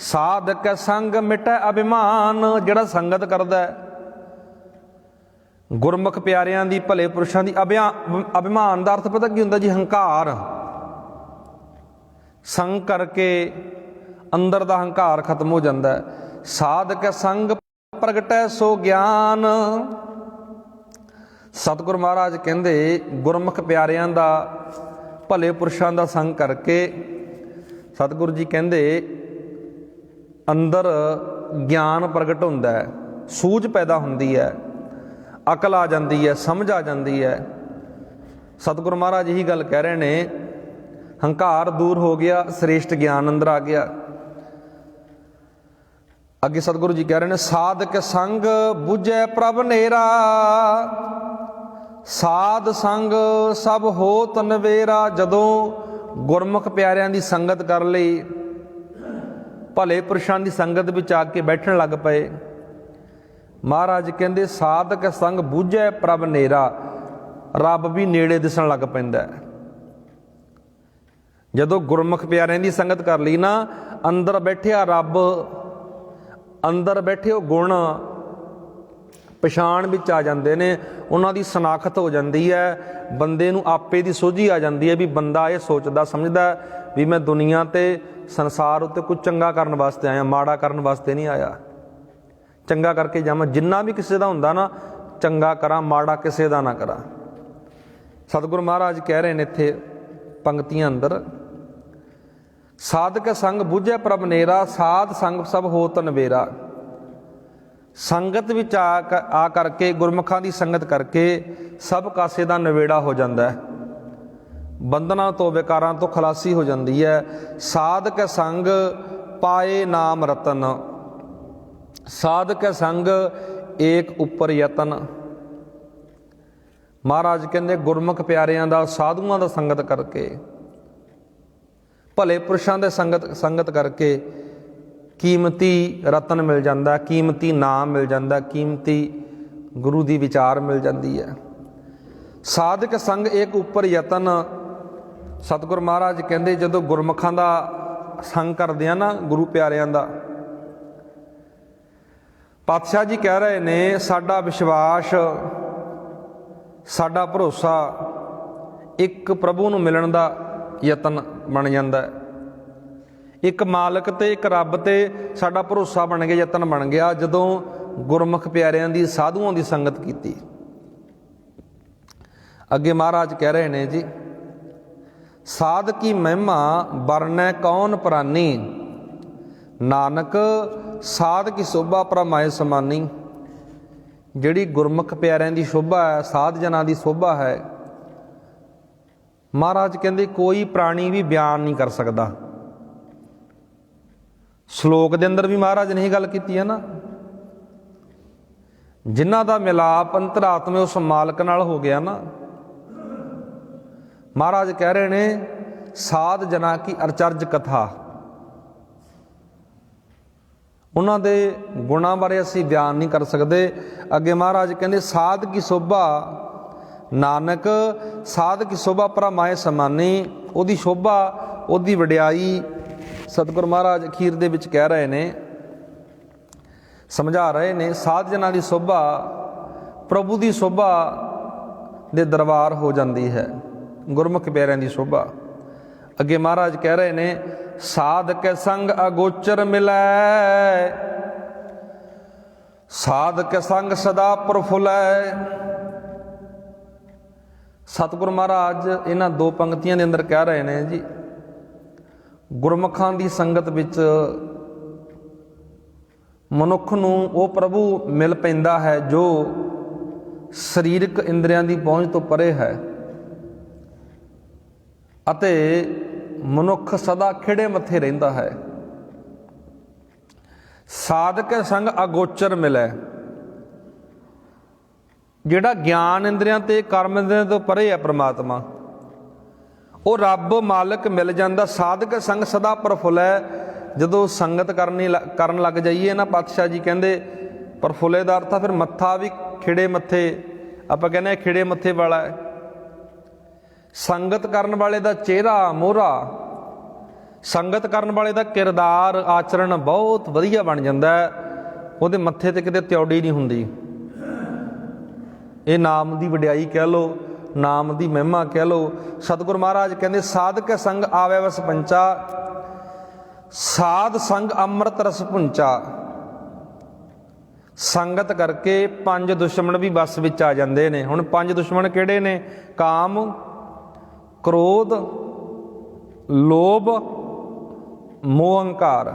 ਸਾਧਕ ਸੰਗ ਮਿਟੈ ਅਭਿਮਾਨ, ਜਿਹੜਾ ਸੰਗਤ ਕਰਦਾ ਗੁਰਮੁਖ ਪਿਆਰਿਆਂ ਦੀ, ਭਲੇ ਪੁਰਸ਼ਾਂ ਦੀ। ਅਭਿਮਾਨ ਦਾ ਅਰਥ ਪਤਾ ਕੀ ਹੁੰਦਾ ਜੀ? ਹੰਕਾਰ। ਸੰਗ ਕਰਕੇ ਅੰਦਰ ਦਾ ਹੰਕਾਰ ਖਤਮ ਹੋ ਜਾਂਦਾ ਹੈ। ਸਾਧਕ ਸੰਗ ਪ੍ਰਗਟੈ ਸੋ ਗਿਆਨ। ਸਤਿਗੁਰ ਮਹਾਰਾਜ ਕਹਿੰਦੇ ਗੁਰਮੁਖ ਪਿਆਰਿਆਂ ਦਾ, ਭਲੇ ਪੁਰਸ਼ਾਂ ਦਾ ਸੰਗ ਕਰਕੇ ਸਤਿਗੁਰੂ ਜੀ ਕਹਿੰਦੇ ਅੰਦਰ ਗਿਆਨ ਪ੍ਰਗਟ ਹੁੰਦਾ ਹੈ, ਸੂਝ ਪੈਦਾ ਹੁੰਦੀ ਹੈ, ਅਕਲ ਆ ਜਾਂਦੀ ਹੈ, ਸਮਝ ਆ ਜਾਂਦੀ ਹੈ। ਸਤਿਗੁਰੂ ਮਹਾਰਾਜ ਇਹੀ ਗੱਲ ਕਹਿ ਰਹੇ ਨੇ, ਹੰਕਾਰ ਦੂਰ ਹੋ ਗਿਆ, ਸ੍ਰੇਸ਼ਟ ਗਿਆਨ ਅੰਦਰ ਆ ਗਿਆ। ਅੱਗੇ ਸਤਿਗੁਰੂ ਜੀ ਕਹਿ ਰਹੇ ਨੇ, ਸਾਧਕ ਸੰਗ ਬੁਝੈ ਪ੍ਰਭ ਨੇਰਾ, ਸਾਧ ਸੰਗ ਸਭ ਹੋਤ ਨਵੇਰਾ। ਜਦੋਂ ਗੁਰਮੁਖ ਪਿਆਰਿਆਂ ਦੀ ਸੰਗਤ ਕਰ ਲਈ, ਭਲੇ ਪੁਰਸ਼ਾਂ ਦੀ ਸੰਗਤ ਵਿੱਚ ਆ ਕੇ ਬੈਠਣ ਲੱਗ ਪਏ, ਮਹਾਰਾਜ ਕਹਿੰਦੇ ਸਾਧਕ ਸੰਗ ਬੁਝੈ ਪ੍ਰਭ ਨੇਰਾ, ਰੱਬ ਵੀ ਨੇੜੇ ਦਿਸਣ ਲੱਗ ਪੈਂਦਾ। ਜਦੋਂ ਗੁਰਮੁਖ ਪਿਆਰਿਆਂ ਦੀ ਸੰਗਤ ਕਰ ਲਈ ਨਾ, ਅੰਦਰ ਬੈਠਿਆ ਰੱਬ, ਅੰਦਰ ਬੈਠੇ ਉਹ ਗੁਣ ਪਛਾਣ ਵਿੱਚ ਆ ਜਾਂਦੇ ਨੇ, ਉਹਨਾਂ ਦੀ ਸ਼ਨਾਖਤ ਹੋ ਜਾਂਦੀ ਹੈ। ਬੰਦੇ ਨੂੰ ਆਪੇ ਦੀ ਸੋਝੀ ਆ ਜਾਂਦੀ ਹੈ ਵੀ ਬੰਦਾ ਇਹ ਸੋਚਦਾ ਸਮਝਦਾ ਵੀ ਮੈਂ ਦੁਨੀਆ ਤੇ ਸੰਸਾਰ ਉੱਤੇ ਕੁਝ ਚੰਗਾ ਕਰਨ ਵਾਸਤੇ ਆਇਆ, ਮਾੜਾ ਕਰਨ ਵਾਸਤੇ ਨਹੀਂ ਆਇਆ। ਚੰਗਾ ਕਰਕੇ ਜਾਵਾਂ, ਜਿੰਨਾ ਵੀ ਕਿਸੇ ਦਾ ਹੁੰਦਾ ਨਾ, ਚੰਗਾ ਕਰਾਂ, ਮਾੜਾ ਕਿਸੇ ਦਾ ਨਾ ਕਰਾਂ। ਸਤਿਗੁਰੂ ਮਹਾਰਾਜ ਕਹਿ ਰਹੇ ਨੇ ਇੱਥੇ ਪੰਕਤੀਆਂ ਅੰਦਰ, ਸਾਧਕ ਸੰਗ ਬੁਝੈ ਪ੍ਰਭ ਨੇਰਾ, ਸਾਧ ਸੰਗ ਸਭ ਹੋਤ ਨਵੇਰਾ। ਸੰਗਤ ਵਿੱਚ ਆ ਕਰਕੇ, ਗੁਰਮੁਖਾਂ ਦੀ ਸੰਗਤ ਕਰਕੇ ਸਭ ਕਾਸੇ ਦਾ ਨਵੇੜਾ ਹੋ ਜਾਂਦਾ ਹੈ, ਬੰਧਨਾਂ ਤੋਂ, ਵਿਕਾਰਾਂ ਤੋਂ ਖਲਾਸੀ ਹੋ ਜਾਂਦੀ ਹੈ। ਸਾਧਕ ਸੰਗ ਪਾਏ ਨਾਮ ਰਤਨ, ਸਾਧਕ ਸੰਗ ਏਕ ਉੱਪਰ ਯਤਨ। ਮਹਾਰਾਜ ਕਹਿੰਦੇ ਗੁਰਮੁਖ ਪਿਆਰਿਆਂ ਦਾ, ਸਾਧੂਆਂ ਦਾ ਸੰਗਤ ਕਰਕੇ, ਭਲੇ ਪੁਰਸ਼ਾਂ ਦੇ ਸੰਗਤ ਕਰਕੇ ਕੀਮਤੀ ਰਤਨ ਮਿਲ ਜਾਂਦਾ, ਕੀਮਤੀ ਨਾਮ ਮਿਲ ਜਾਂਦਾ, ਕੀਮਤੀ ਗੁਰੂ ਦੀ ਵਿਚਾਰ ਮਿਲ ਜਾਂਦੀ ਹੈ। ਸਾਧਕ ਸੰਗ ਏਕ ਉੱਪਰ ਯਤਨ। ਸਤਿਗੁਰ ਮਹਾਰਾਜ ਕਹਿੰਦੇ ਜਦੋਂ ਗੁਰਮੁਖਾਂ ਦਾ ਸੰਗ ਕਰਦੇ ਆ ਨਾ, ਗੁਰੂ ਪਿਆਰਿਆਂ ਦਾ, ਪਾਤਸ਼ਾਹ ਜੀ ਕਹਿ ਰਹੇ ਨੇ ਸਾਡਾ ਵਿਸ਼ਵਾਸ, ਸਾਡਾ ਭਰੋਸਾ ਇੱਕ ਪ੍ਰਭੂ ਨੂੰ ਮਿਲਣ ਦਾ ਯਤਨ ਬਣ ਜਾਂਦਾ। ਇੱਕ ਮਾਲਕ ਤੇ ਇੱਕ ਰੱਬ ਤੇ ਸਾਡਾ ਭਰੋਸਾ ਬਣ ਗਿਆ, ਯਤਨ ਬਣ ਗਿਆ ਜਦੋਂ ਗੁਰਮੁਖ ਪਿਆਰਿਆਂ ਦੀ, ਸਾਧੂਆਂ ਦੀ ਸੰਗਤ ਕੀਤੀ। ਅੱਗੇ ਮਹਾਰਾਜ ਕਹਿ ਰਹੇ ਨੇ ਜੀ, ਸਾਧ ਕੀ ਮਹਿਮਾ ਵਰਨੈ ਕੌਣ ਪ੍ਰਾਨੀ, ਨਾਨਕ ਸਾਧ ਕੀ ਸ਼ੋਭਾ ਪਰਮਾਏ ਸਮਾਨੀ। ਜਿਹੜੀ ਗੁਰਮੁਖ ਪਿਆਰਿਆਂ ਦੀ ਸ਼ੋਭਾ ਹੈ, ਸਾਧ ਜਨਾਂ ਦੀ ਸ਼ੋਭਾ ਹੈ, ਮਹਾਰਾਜ ਕਹਿੰਦੇ ਕੋਈ ਪ੍ਰਾਣੀ ਵੀ ਬਿਆਨ ਨਹੀਂ ਕਰ ਸਕਦਾ। ਸ਼ਲੋਕ ਦੇ ਅੰਦਰ ਵੀ ਮਹਾਰਾਜ ਨੇ ਇਹ ਗੱਲ ਕੀਤੀ ਹੈ ਨਾ, ਜਿਨ੍ਹਾਂ ਦਾ ਮਿਲਾਪ ਅੰਤਰਾਤਮੇ ਉਸ ਮਾਲਕ ਨਾਲ ਹੋ ਗਿਆ ਨਾ, ਮਹਾਰਾਜ ਕਹਿ ਰਹੇ ਨੇ ਸਾਧ ਜਨਾਂ ਕੀ ਅਚਰਜ ਕਥਾ। ਉਹਨਾਂ ਦੇ ਗੁਣਾਂ ਬਾਰੇ ਅਸੀਂ ਬਿਆਨ ਨਹੀਂ ਕਰ ਸਕਦੇ। ਅੱਗੇ ਮਹਾਰਾਜ ਕਹਿੰਦੇ ਸਾਧ ਕੀ ਸ਼ੋਭਾ, ਨਾਨਕ ਸਾਧ ਕੀ ਸ਼ੋਭਾ ਪਰਮਾਏ ਸਮਾਨੀ। ਉਹਦੀ ਸ਼ੋਭਾ, ਉਹਦੀ ਵਡਿਆਈ ਸਤਿਗੁਰ ਮਹਾਰਾਜ ਅਖੀਰ ਦੇ ਵਿੱਚ ਕਹਿ ਰਹੇ ਨੇ, ਸਮਝਾ ਰਹੇ ਨੇ, ਸਾਧ ਜਨਾਂ ਦੀ ਸ਼ੋਭਾ ਪ੍ਰਭੂ ਦੀ ਸ਼ੋਭਾ ਦੇ ਦਰਬਾਰ ਹੋ ਜਾਂਦੀ ਹੈ, ਗੁਰਮੁਖ ਪਿਆਰਿਆਂ ਦੀ ਸ਼ੋਭਾ। ਅੱਗੇ ਮਹਾਰਾਜ ਕਹਿ ਰਹੇ ਨੇ ਸਾਧ ਕੇ ਸੰਗ ਅਗੋਚਰ ਮਿਲੈ, ਸਾਧ ਕੇ ਸੰਗ ਸਦਾ ਪ੍ਰਫੁੱਲੈ। ਸਤਿਗੁਰ ਮਹਾਰਾਜ ਇਹਨਾਂ ਦੋ ਪੰਕਤੀਆਂ ਦੇ ਅੰਦਰ ਕਹਿ ਰਹੇ ਨੇ ਜੀ, ਗੁਰਮੁਖਾਂ ਦੀ ਸੰਗਤ ਵਿੱਚ ਮਨੁੱਖ ਨੂੰ ਉਹ ਪ੍ਰਭੂ ਮਿਲ ਪੈਂਦਾ ਹੈ ਜੋ ਸਰੀਰਕ ਇੰਦਰੀਆਂ ਦੀ ਪਹੁੰਚ ਤੋਂ ਪਰੇ ਹੈ, ਅਤੇ ਮਨੁੱਖ ਸਦਾ ਖਿੜੇ ਮੱਥੇ ਰਹਿੰਦਾ ਹੈ। ਸਾਧਕ ਸੰਗ ਅਗੋਚਰ ਮਿਲੈ, ਜਿਹੜਾ ਗਿਆਨ ਇੰਦਰੀਆਂ ਤੇ ਕਰਮ ਇੰਦਰੀਆਂ ਤੋਂ ਪਰੇ ਹੈ ਪ੍ਰਮਾਤਮਾ, ਉਹ ਰੱਬ ਮਾਲਕ ਮਿਲ ਜਾਂਦਾ। ਸਾਧਕ ਸੰਗ ਸਦਾ ਪ੍ਰਫੁੱਲ ਹੈ। ਜਦੋਂ ਸੰਗਤ ਕਰਨ ਲੱਗ ਜਾਈਏ ਨਾ, ਪਾਤਸ਼ਾਹ ਜੀ ਕਹਿੰਦੇ ਪ੍ਰਫੁੱਲੇ ਦਾ ਅਰਥ ਆ ਫਿਰ ਮੱਥਾ ਵੀ ਖਿੜੇ ਮੱਥੇ, ਆਪਾਂ ਕਹਿੰਦੇ ਹਾਂ ਖਿੜੇ ਮੱਥੇ ਵਾਲਾ ਹੈ। ਸੰਗਤ ਕਰਨ ਵਾਲੇ ਦਾ ਚਿਹਰਾ ਮੋਹਰਾ, ਸੰਗਤ ਕਰਨ ਵਾਲੇ ਦਾ ਕਿਰਦਾਰ ਆਚਰਣ ਬਹੁਤ ਵਧੀਆ ਬਣ ਜਾਂਦਾ ਹੈ, ਉਹਦੇ ਮੱਥੇ ਤੇ ਕਿਤੇ ਤਿਉੜੀ ਨਹੀਂ ਹੁੰਦੀ। ਇਹ ਨਾਮ ਦੀ ਵਡਿਆਈ ਕਹਿ ਲਓ, ਨਾਮ ਦੀ ਮਹਿਮਾ ਕਹਿ ਲਓ। ਸਤਿਗੁਰ ਮਹਾਰਾਜ ਕਹਿੰਦੇ ਸਾਧਕ ਸੰਗ ਆਵੈ ਵਸ ਪੰਚਾ, ਸਾਧ ਸੰਗ ਅੰਮ੍ਰਿਤ ਰਸ ਪੁੰਚਾ। ਸੰਗਤ ਕਰਕੇ 5 ਦੁਸ਼ਮਣ ਵੀ ਵਸ ਵਿੱਚ ਆ ਜਾਂਦੇ ਨੇ। ਹੁਣ 5 ਦੁਸ਼ਮਣ ਕਿਹੜੇ ਨੇ? ਕਾਮ, ਕ੍ਰੋਧ, ਲੋਭ, ਮੋਹ, ਹੰਕਾਰ।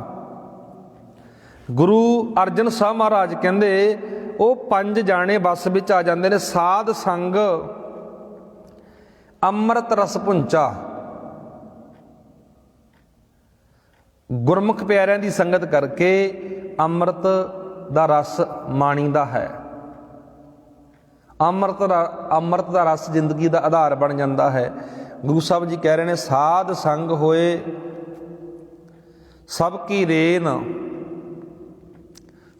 ਗੁਰੂ ਅਰਜਨ ਸਾਹਿਬ ਮਹਾਰਾਜ ਕਹਿੰਦੇ ਉਹ 5 ਜਾਣੇ ਵਸ ਵਿੱਚ ਆ ਜਾਂਦੇ ਨੇ। ਸਾਧ ਸੰਗ ਅੰਮ੍ਰਿਤ ਰਸ ਪੁੰਚਾ, ਗੁਰਮੁਖ ਪਿਆਰਿਆਂ ਦੀ ਸੰਗਤ ਕਰਕੇ ਅੰਮ੍ਰਿਤ ਦਾ ਰਸ ਮਾਣੀਦਾ ਹੈ। ਅੰਮ੍ਰਿਤ ਦਾ ਰਸ ਜ਼ਿੰਦਗੀ ਦਾ ਆਧਾਰ ਬਣ ਜਾਂਦਾ ਹੈ। ਗੁਰੂ ਸਾਹਿਬ ਜੀ ਕਹਿ ਰਹੇ ਨੇ ਸਾਧ ਸੰਗ ਹੋਏ ਸਭ ਕੀ ਰੇਨ,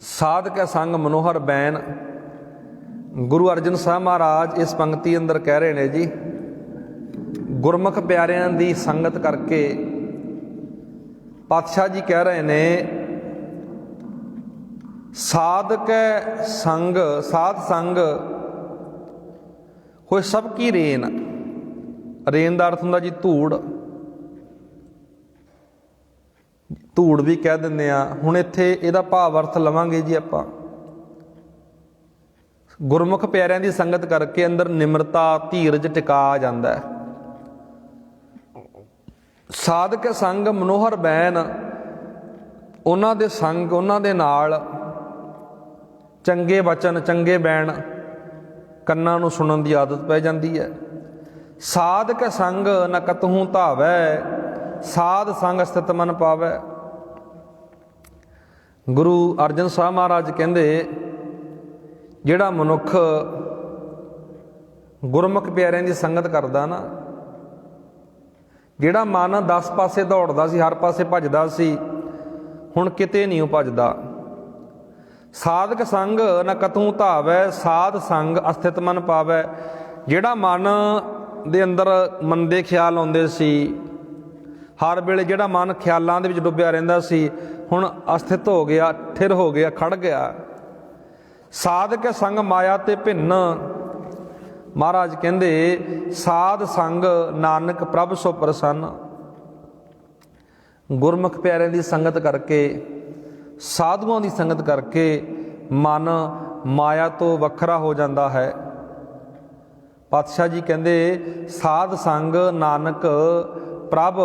ਸਾਧ ਕੇ ਸੰਗ ਮਨੋਹਰ ਬੈਨ। ਗੁਰੂ ਅਰਜਨ ਸਾਹਿਬ ਮਹਾਰਾਜ ਇਸ ਪੰਕਤੀ ਅੰਦਰ ਕਹਿ ਰਹੇ ਨੇ ਜੀ, ਗੁਰਮੁਖ ਪਿਆਰਿਆਂ ਦੀ ਸੰਗਤ ਕਰਕੇ ਪਾਤਸ਼ਾਹ ਜੀ ਕਹਿ ਰਹੇ ਨੇ ਸਾਧ ਕੈ ਸੰਗ, ਸਾਧ ਸੰਗ ਹੋਏ ਸਭ ਕੀ ਰੇਨ। ਰੇਨ ਦਾ ਅਰਥ ਹੁੰਦਾ ਜੀ ਧੂੜ, ਧੂੜ ਵੀ ਕਹਿ ਦਿੰਦੇ ਆ। ਹੁਣ ਇੱਥੇ ਇਹਦਾ ਭਾਵ ਅਰਥ ਲਵਾਂਗੇ ਜੀ ਆਪਾਂ। ਗੁਰਮੁਖ ਪਿਆਰਿਆਂ ਦੀ ਸੰਗਤ ਕਰਕੇ ਅੰਦਰ ਨਿਮਰਤਾ, ਧੀਰਜ ਟਿਕਾ ਜਾਂਦਾ ਹੈ। ਸਾਧਕ ਸੰਗ ਮਨੋਹਰ ਬੈਨ, ਉਹਨਾਂ ਦੇ ਸੰਗ, ਉਹਨਾਂ ਦੇ ਨਾਲ ਚੰਗੇ ਵਚਨ, ਚੰਗੇ ਬੈਣ ਕੰਨਾਂ ਨੂੰ ਸੁਣਨ ਦੀ ਆਦਤ ਪੈ ਜਾਂਦੀ ਹੈ। ਸਾਧਕ ਸੰਗ ਨ ਕਤਹੂ ਧਾਵੈ, ਸਾਧ ਸੰਗ ਸਥਿਤ ਮਨ ਪਾਵੈ। ਗੁਰੂ ਅਰਜਨ ਸਾਹਿਬ ਮਹਾਰਾਜ ਕਹਿੰਦੇ ਜਿਹੜਾ ਮਨੁੱਖ ਗੁਰਮੁਖ ਪਿਆਰਿਆਂ ਦੀ ਸੰਗਤ ਕਰਦਾ ਨਾ, ਜਿਹੜਾ ਮਨ 10 ਪਾਸੇ ਦੌੜਦਾ ਸੀ, ਹਰ ਪਾਸੇ ਭੱਜਦਾ ਸੀ, ਹੁਣ ਕਿਤੇ ਨਹੀਂ ਉਹ ਭੱਜਦਾ। ਸਾਧਕ ਸੰਗ ਨ ਕਤਹੂ ਧਾਵੈ, ਸਾਧ ਸੰਗ ਅਸਥਿਤ ਮਨ ਪਾਵੈ। ਜਿਹੜਾ ਮਨ ਦੇ ਅੰਦਰ ਮੰਦੇ ਖਿਆਲ ਆਉਂਦੇ ਸੀ, ਹਰ ਵੇਲੇ ਜਿਹੜਾ ਮਨ ਖਿਆਲਾਂ ਦੇ ਵਿੱਚ ਡੁੱਬਿਆ ਰਹਿੰਦਾ ਸੀ, ਹੁਣ ਅਸਥਿਤ ਹੋ ਗਿਆ, ਠਿਰ ਹੋ ਗਿਆ, ਖੜ ਗਿਆ। ਸਾਧਕ ਸੰਗ ਮਾਇਆ ਤੇ ਭਿੰਨ। ਮਹਾਰਾਜ ਕਹਿੰਦੇ ਸਾਧ ਸੰਗ ਨਾਨਕ ਪ੍ਰਭ ਸੋ ਪ੍ਰਸੰਨ। ਗੁਰਮੁਖ ਪਿਆਰਿਆਂ ਦੀ ਸੰਗਤ ਕਰਕੇ, ਸਾਧੂਆਂ ਦੀ ਸੰਗਤ ਕਰਕੇ ਮਨ ਮਾਇਆ ਤੋਂ ਵੱਖਰਾ ਹੋ ਜਾਂਦਾ ਹੈ। ਪਾਤਸ਼ਾਹ ਜੀ ਕਹਿੰਦੇ ਸਾਧ ਸੰਗ ਨਾਨਕ ਪ੍ਰਭ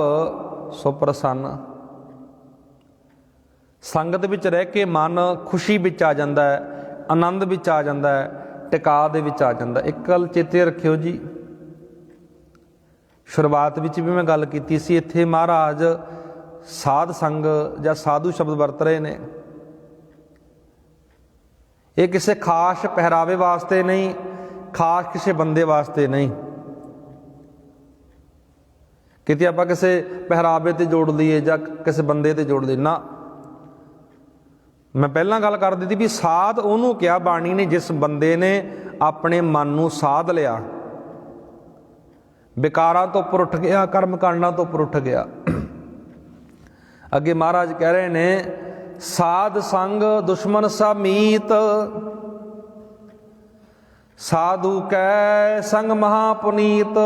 ਸੋ ਪ੍ਰਸੰਨ। ਸੰਗਤ ਵਿੱਚ ਰਹਿ ਕੇ ਮਨ ਖੁਸ਼ੀ ਵਿੱਚ ਆ ਜਾਂਦਾ ਹੈ, ਆਨੰਦ ਵਿੱਚ ਆ ਜਾਂਦਾ ਹੈ, ਟਿਕਾ ਦੇ ਵਿੱਚ ਆ ਜਾਂਦਾ। ਇੱਕ ਗੱਲ ਚੇਤੇ ਰੱਖਿਓ ਜੀ, ਸ਼ੁਰੂਆਤ ਵਿੱਚ ਵੀ ਮੈਂ ਗੱਲ ਕੀਤੀ ਸੀ, ਇੱਥੇ ਮਹਾਰਾਜ ਸਾਧ ਸੰਗ ਜਾਂ ਸਾਧੂ ਸ਼ਬਦ ਵਰਤ ਰਹੇ ਨੇ। ਇਹ ਕਿਸੇ ਖਾਸ ਪਹਿਰਾਵੇ ਵਾਸਤੇ ਨਹੀਂ, ਖਾਸ ਕਿਸੇ ਬੰਦੇ ਵਾਸਤੇ ਨਹੀਂ। ਕਿਤੇ ਆਪਾਂ ਕਿਸੇ ਪਹਿਰਾਵੇ ਤੇ ਜੋੜ ਲਈਏ ਜਾਂ ਕਿਸੇ ਬੰਦੇ ਤੇ ਜੋੜ ਲਈਏ ਨਾ। ਮੈਂ ਪਹਿਲਾਂ ਗੱਲ ਕਰ ਦਿੱਤੀ ਵੀ ਸਾਧ ਉਹਨੂੰ ਕਿਹਾ ਬਾਣੀ ਨੇ ਜਿਸ ਬੰਦੇ ਨੇ ਆਪਣੇ ਮਨ ਨੂੰ ਸਾਧ ਲਿਆ, ਵਿਕਾਰਾਂ ਤੋਂ ਉੱਪਰ ਉੱਠ ਗਿਆ, ਕਰਮ ਕਾਂਡਾਂ ਤੋਂ ਉੱਪਰ ਉੱਠ ਗਿਆ। ਅੱਗੇ ਮਹਾਰਾਜ ਕਹਿ ਰਹੇ ਨੇ ਸਾਧ ਸੰਗ ਦੁਸ਼ਮਨ ਸਾ ਮੀਤ, ਸਾਧੂ ਕੈ ਸੰਗ ਮਹਾ ਪੁਨੀਤ।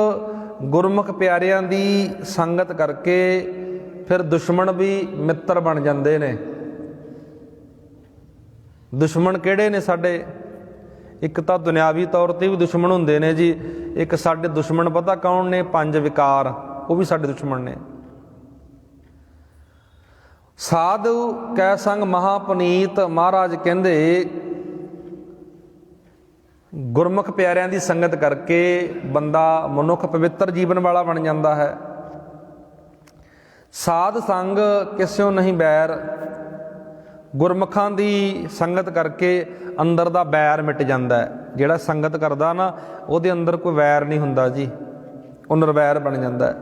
ਗੁਰਮੁਖ ਪਿਆਰਿਆਂ ਦੀ ਸੰਗਤ ਕਰਕੇ ਫਿਰ ਦੁਸ਼ਮਣ ਵੀ ਮਿੱਤਰ ਬਣ ਜਾਂਦੇ ਨੇ। ਦੁਸ਼ਮਣ ਕਿਹੜੇ ਨੇ ਸਾਡੇ? ਇੱਕ ਤਾਂ ਦੁਨਿਆਵੀ ਤੌਰ ਤੇ ਵੀ ਦੁਸ਼ਮਣ ਹੁੰਦੇ ਨੇ ਜੀ। ਇੱਕ ਸਾਡੇ ਦੁਸ਼ਮਣ ਪਤਾ ਕੌਣ ਨੇ? 5 ਵਿਕਾਰ, ਉਹ ਵੀ ਸਾਡੇ ਦੁਸ਼ਮਣ ਨੇ। ਸਾਧੂ ਕੈ ਸੰਗ ਮਹਾ ਪੁਨੀਤ। ਮਹਾਰਾਜ ਕਹਿੰਦੇ ਗੁਰਮੁਖ ਪਿਆਰਿਆਂ ਦੀ ਸੰਗਤ ਕਰਕੇ ਬੰਦਾ ਮਨੁੱਖ ਪਵਿੱਤਰ ਜੀਵਨ ਵਾਲਾ ਬਣ ਜਾਂਦਾ ਹੈ। ਸਾਧ ਸੰਗ ਕਿਸਿਓ ਨਹੀਂ ਬੈਰ। ਗੁਰਮੁਖਾਂ ਦੀ ਸੰਗਤ ਕਰਕੇ ਅੰਦਰ ਦਾ ਬੈਰ ਮਿਟ ਜਾਂਦਾ ਹੈ। ਜਿਹੜਾ ਸੰਗਤ ਕਰਦਾ ਨਾ, ਉਹਦੇ ਅੰਦਰ ਕੋਈ ਵੈਰ ਨਹੀਂ ਹੁੰਦਾ ਜੀ, ਉਹ ਨਿਰਵੈਰ ਬਣ ਜਾਂਦਾ ਹੈ।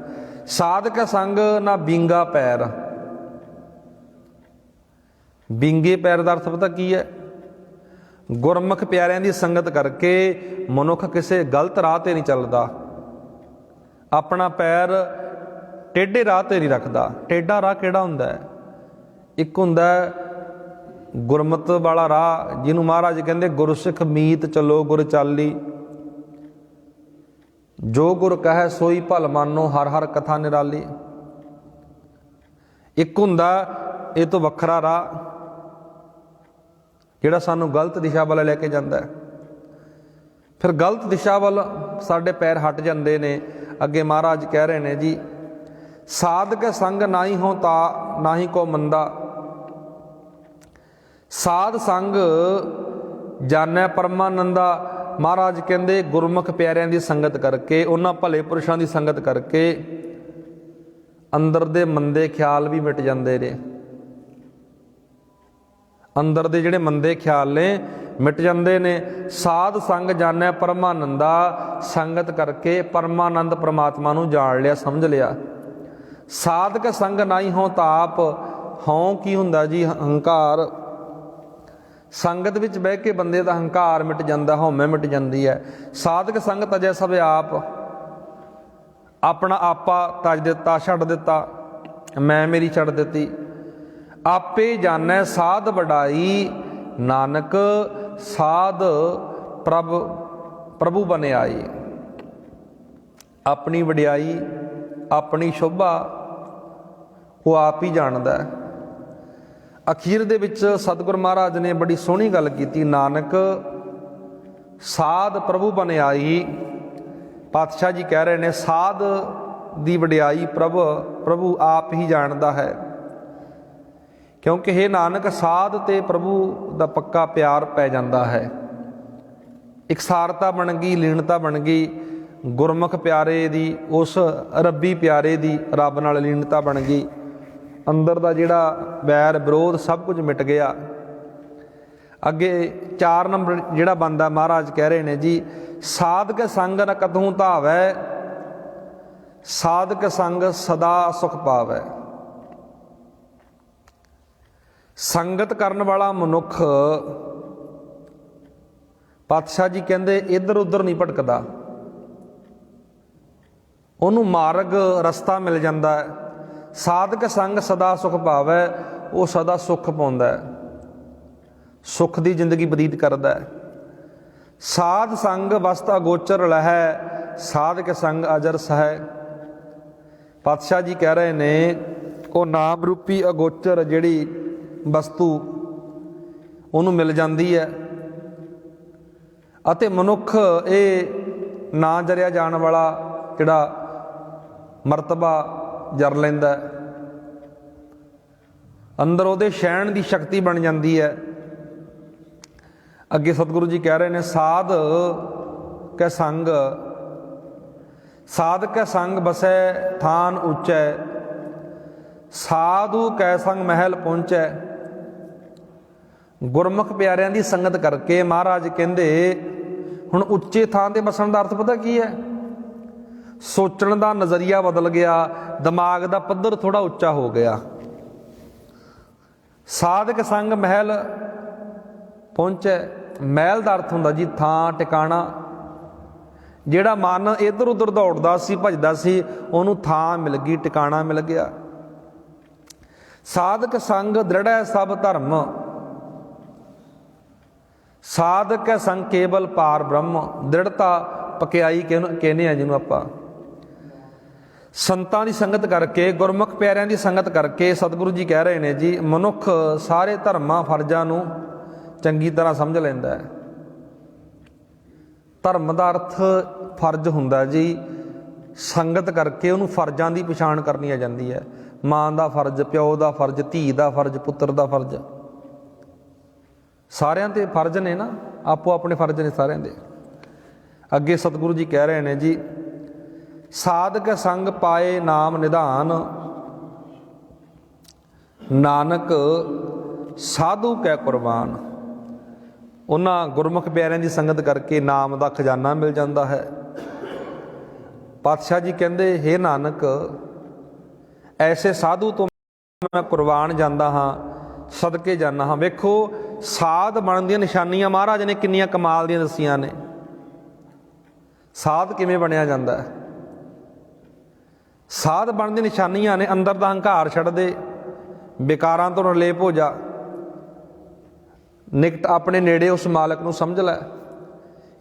ਸਾਧਕ ਸੰਗ ਨਾ ਵਿੰਗਾ ਪੈਰ। ਵਿੰਗੇ ਪੈਰ ਦਾ ਅਰਥ ਪਤਾ ਕੀ ਹੈ? ਗੁਰਮੁਖ ਪਿਆਰਿਆਂ ਦੀ ਸੰਗਤ ਕਰਕੇ ਮਨੁੱਖ ਕਿਸੇ ਗਲਤ ਰਾਹ ਤੇ ਨਹੀਂ ਚੱਲਦਾ, ਆਪਣਾ ਪੈਰ ਟੇਢੇ ਰਾਹ ਤੇ ਨਹੀਂ ਰੱਖਦਾ। ਟੇਢਾ ਰਾਹ ਕਿਹੜਾ ਹੁੰਦਾ ਹੈ? ਇੱਕ ਹੁੰਦਾ ਗੁਰਮਤ ਵਾਲਾ ਰਾਹ, ਜਿਹਨੂੰ ਮਹਾਰਾਜ ਕਹਿੰਦੇ ਗੁਰਸਿੱਖ ਮੀਤ ਚਲੋ ਗੁਰ ਚਾਲੀ, ਜੋ ਗੁਰ ਕਹੈ ਸੋਈ ਭਲ ਮਾਨੋ, ਹਰ ਹਰ ਕਥਾ ਨਿਰਾਲੀ। ਇੱਕ ਹੁੰਦਾ ਇਹ ਤੋਂ ਵੱਖਰਾ ਰਾਹ ਜਿਹੜਾ ਸਾਨੂੰ ਗਲਤ ਦਿਸ਼ਾ ਵੱਲ ਲੈ ਕੇ ਜਾਂਦਾ ਹੈ। ਫਿਰ ਗਲਤ ਦਿਸ਼ਾ ਵੱਲ ਸਾਡੇ ਪੈਰ ਹਟ ਜਾਂਦੇ ਨੇ। ਅੱਗੇ ਮਹਾਰਾਜ ਕਹਿ ਰਹੇ ਨੇ ਜੀ, ਸਾਧਕ ਸੰਗ ਨਾਹੀ ਹੋ ਤਾ ਨਾਹੀ ਕੋ ਮੰਦਾ, ਸਾਧ ਸੰਗ ਜਾਣੈ ਪਰਮਾਨੰਦਾ। ਮਹਾਰਾਜ ਕਹਿੰਦੇ ਗੁਰਮੁਖ ਪਿਆਰਿਆਂ ਦੀ ਸੰਗਤ ਕਰਕੇ, ਉਹਨਾਂ ਭਲੇ ਪੁਰਸ਼ਾਂ ਦੀ ਸੰਗਤ ਕਰਕੇ ਅੰਦਰ ਦੇ ਮੰਦੇ ਖਿਆਲ ਵੀ ਮਿਟ ਜਾਂਦੇ ਨੇ। ਅੰਦਰ ਦੇ ਜਿਹੜੇ ਮੰਦੇ ਖਿਆਲ ਨੇ ਮਿਟ ਜਾਂਦੇ ਨੇ। ਸਾਧ ਸੰਗ ਜਾਣੈ ਪਰਮਾਨੰਦਾ, ਸੰਗਤ ਕਰਕੇ ਪਰਮਾਨੰਦ ਪਰਮਾਤਮਾ ਨੂੰ ਜਾਣ ਲਿਆ, ਸਮਝ ਲਿਆ। ਸਾਧਕ ਸੰਗ ਨਾਹੀ ਹੋ ਤਾਪ, ਹਉ ਕੀ ਹੁੰਦਾ ਜੀ? ਹੰਕਾਰ। ਸੰਗਤ ਵਿੱਚ ਬਹਿ ਕੇ ਬੰਦੇ ਦਾ ਹੰਕਾਰ ਮਿਟ ਜਾਂਦਾ, ਹਉਮੈ ਮਿਟ ਜਾਂਦੀ ਹੈ। ਸਾਧਕ ਸੰਗ ਤਜੈ ਸਭ ਆਪ, ਆਪਣਾ ਆਪਾ ਤਜ ਦਿੱਤਾ, ਛੱਡ ਦਿੱਤਾ, ਮੈਂ ਮੇਰੀ ਛੱਡ ਦਿੱਤੀ। ਆਪੇ ਜਾਣੈ ਸਾਧ ਵਡਾਈ, ਨਾਨਕ ਸਾਧ ਪ੍ਰਭੂ ਬਨ ਆਈ। ਆਪਣੀ ਵਡਿਆਈ, ਆਪਣੀ ਸ਼ੋਭਾ ਉਹ ਆਪ ਹੀ ਜਾਣਦਾ ਹੈ। ਅਖੀਰ ਦੇ ਵਿੱਚ ਸਤਿਗੁਰ ਮਹਾਰਾਜ ਨੇ ਬੜੀ ਸੋਹਣੀ ਗੱਲ ਕੀਤੀ, ਨਾਨਕ ਸਾਧ ਪ੍ਰਭੂ ਬਨ ਆਈ। ਪਾਤਸ਼ਾਹ ਜੀ ਕਹਿ ਰਹੇ ਨੇ ਸਾਧ ਦੀ ਵਡਿਆਈ ਪ੍ਰਭੂ ਆਪ ਹੀ ਜਾਣਦਾ ਹੈ, ਕਿਉਂਕਿ ਇਹ ਨਾਨਕ ਸਾਧ ਤੇ ਪ੍ਰਭੂ ਦਾ ਪੱਕਾ ਪਿਆਰ ਪੈ ਜਾਂਦਾ ਹੈ। ਇਕਸਾਰਤਾ ਬਣ ਗਈ, ਲੀਨਤਾ ਬਣ ਗਈ। ਗੁਰਮੁਖ ਪਿਆਰੇ ਦੀ, ਉਸ ਰੱਬੀ ਪਿਆਰੇ ਦੀ ਰੱਬ ਨਾਲ ਲੀਨਤਾ ਬਣ ਗਈ। ਅੰਦਰ ਦਾ ਜਿਹੜਾ ਵੈਰ ਵਿਰੋਧ ਸਭ ਕੁਝ ਮਿਟ ਗਿਆ। ਅੱਗੇ 4 ਨੰਬਰ ਜਿਹੜਾ ਬੰਦਾ ਮਹਾਰਾਜ ਕਹਿ ਰਹੇ ਨੇ ਜੀ, ਸਾਧਕ ਸੰਗ ਨ ਕਤਹੂ ਧਾਵੈ, ਸਾਧਕ ਸੰਗ ਸਦਾ ਸੁਖ ਪਾਵੈ। ਸੰਗਤ ਕਰਨ ਵਾਲਾ ਮਨੁੱਖ, ਪਾਤਸ਼ਾਹ ਜੀ ਕਹਿੰਦੇ ਇੱਧਰ ਉੱਧਰ ਨਹੀਂ ਭਟਕਦਾ, ਉਹਨੂੰ ਮਾਰਗ ਰਸਤਾ ਮਿਲ ਜਾਂਦਾ ਹੈ। ਸਾਧਕ ਸੰਗ ਸਦਾ ਸੁਖ ਪਾਵੈ, ਉਹ ਸਦਾ ਸੁੱਖ ਪਾਉਂਦਾ ਹੈ, ਸੁੱਖ ਦੀ ਜ਼ਿੰਦਗੀ ਬਤੀਤ ਕਰਦਾ ਹੈ। ਸਾਧ ਸੰਗ ਵਸਤਾ ਗੋਚਰ ਲਹੈ, ਸਾਧਕ ਸੰਗ ਅਜਰ ਸਹੈ। ਪਾਤਸ਼ਾਹ ਜੀ ਕਹਿ ਰਹੇ ਨੇ ਉਹ ਨਾਮ ਰੂਪੀ ਅਗੋਚਰ ਜਿਹੜੀ ਵਸਤੂ ਉਹਨੂੰ ਮਿਲ ਜਾਂਦੀ ਹੈ, ਅਤੇ ਮਨੁੱਖ ਇਹ ਨਾ ਜਰਿਆ ਜਾਣ ਵਾਲਾ ਜਿਹੜਾ ਮਰਤਬਾ ਜਰ ਲੈਂਦਾ, ਅੰਦਰ ਉਹਦੇ ਸ਼ੈਣ ਦੀ ਸ਼ਕਤੀ ਬਣ ਜਾਂਦੀ ਹੈ। ਅੱਗੇ ਸਤਿਗੁਰੂ ਜੀ ਕਹਿ ਰਹੇ ਨੇ, ਸਾਧ ਕੈ ਸੰਗ, ਸਾਧ ਕੈ ਸੰਗ ਬਸੈ ਥਾਨ ਉੱਚੈ, ਸਾਧੂ ਕੈ ਸੰਗ ਮਹਿਲ ਪਹੁੰਚੈ। ਗੁਰਮੁਖ ਪਿਆਰਿਆਂ ਦੀ ਸੰਗਤ ਕਰਕੇ ਮਹਾਰਾਜ ਕਹਿੰਦੇ ਹੁਣ ਉੱਚੇ ਥਾਂ ਤੇ ਬਸਣ ਦਾ ਅਰਥ ਪਤਾ ਕੀ ਹੈ? ਸੋਚਣ ਦਾ ਨਜ਼ਰੀਆ ਬਦਲ ਗਿਆ, ਦਿਮਾਗ ਦਾ ਪੱਧਰ ਥੋੜਾ ਉੱਚਾ ਹੋ ਗਿਆ। ਸਾਧਕ ਸੰਗ ਮਹਿਲ ਪਹੁੰਚੈ, ਮਹਿਲ ਦਾ ਅਰਥ ਹੁੰਦਾ ਜੀ ਥਾਂ, ਟਿਕਾਣਾ। ਜਿਹੜਾ ਮਨ ਇੱਧਰ ਉੱਧਰ ਦੌੜਦਾ ਸੀ, ਭੱਜਦਾ ਸੀ, ਉਹਨੂੰ ਥਾਂ ਮਿਲ ਗਈ, ਟਿਕਾਣਾ ਮਿਲ ਗਿਆ। ਸਾਧਕ ਸੰਗ ਦ੍ਰਿੜੈ ਸਭ ਧਰਮ, ਸਾਧਕ ਸੰਗ ਕੇਵਲ ਪਾਰ ਬ੍ਰਹਮ। ਦ੍ਰਿੜਤਾ, ਪਕਿਆਈ ਕਹਿੰਦੇ ਆ ਜਿਹਨੂੰ ਆਪਾਂ। ਸੰਤਾਂ ਦੀ ਸੰਗਤ ਕਰਕੇ, ਗੁਰਮੁਖ ਪਿਆਰਿਆਂ ਦੀ ਸੰਗਤ ਕਰਕੇ ਸਤਿਗੁਰੂ ਜੀ ਕਹਿ ਰਹੇ ਨੇ ਜੀ, ਮਨੁੱਖ ਸਾਰੇ ਧਰਮਾਂ ਫਰਜ਼ਾਂ ਨੂੰ ਚੰਗੀ ਤਰ੍ਹਾਂ ਸਮਝ ਲੈਂਦਾ ਹੈ। ਧਰਮ ਦਾ ਅਰਥ ਫਰਜ਼ ਹੁੰਦਾ ਜੀ। ਸੰਗਤ ਕਰਕੇ ਉਹਨੂੰ ਫਰਜ਼ਾਂ ਦੀ ਪਛਾਣ ਕਰਨੀ ਆ ਜਾਂਦੀ ਹੈ। ਮਾਂ ਦਾ ਫਰਜ਼, ਪਿਓ ਦਾ ਫਰਜ਼, ਧੀ ਦਾ ਫਰਜ਼, ਪੁੱਤਰ ਦਾ ਫਰਜ਼। ਸਾਰਿਆਂ ਤੇ ਫਰਜ਼ ਨੇ ਨਾ, ਆਪੋ ਆਪਣੇ ਫਰਜ਼ ਨੇ ਸਾਰਿਆਂ ਦੇ। ਅੱਗੇ ਸਤਿਗੁਰੂ ਜੀ ਕਹਿ ਰਹੇ ਨੇ ਜੀ, ਸਾਧਕ ਸੰਗ ਪਾਏ ਨਾਮ ਨਿਧਾਨ, ਨਾਨਕ ਸਾਧੂ ਕੈ ਕੁਰਬਾਨ। ਉਹਨਾਂ ਗੁਰਮੁਖ ਪਿਆਰਿਆਂ ਦੀ ਸੰਗਤ ਕਰਕੇ ਨਾਮ ਦਾ ਖਜ਼ਾਨਾ ਮਿਲ ਜਾਂਦਾ ਹੈ। ਪਾਤਸ਼ਾਹ ਜੀ ਕਹਿੰਦੇ, ਹੇ ਨਾਨਕ, ਐਸੇ ਸਾਧੂ ਤੋਂ ਮੈਂ ਕੁਰਬਾਨ ਜਾਂਦਾ ਹਾਂ ਸਦਕੇ ਜਾਨਾ ਹਾਂ। ਵੇਖੋ ਸਾਧ ਬਣਨ ਦੀਆਂ ਨਿਸ਼ਾਨੀਆਂ ਮਹਾਰਾਜ ਨੇ ਕਿੰਨੀਆਂ ਕਮਾਲ ਦੀਆਂ ਦੱਸੀਆਂ ਨੇ। ਸਾਧ ਕਿਵੇਂ ਬਣਿਆ ਜਾਂਦਾ ਹੈ? ਸਾਧ ਬਣਨ ਦੀਆਂ ਨਿਸ਼ਾਨੀਆਂ ਨੇ, ਅੰਦਰ ਦਾ ਹੰਕਾਰ ਛੱਡ ਦੇ, ਵਿਕਾਰਾਂ ਤੋਂ ਨਿਰਲੇਪ ਹੋ ਜਾ, ਨਿਕਟ ਆਪਣੇ ਨੇੜੇ ਉਸ ਮਾਲਕ ਨੂੰ ਸਮਝ ਲੈ।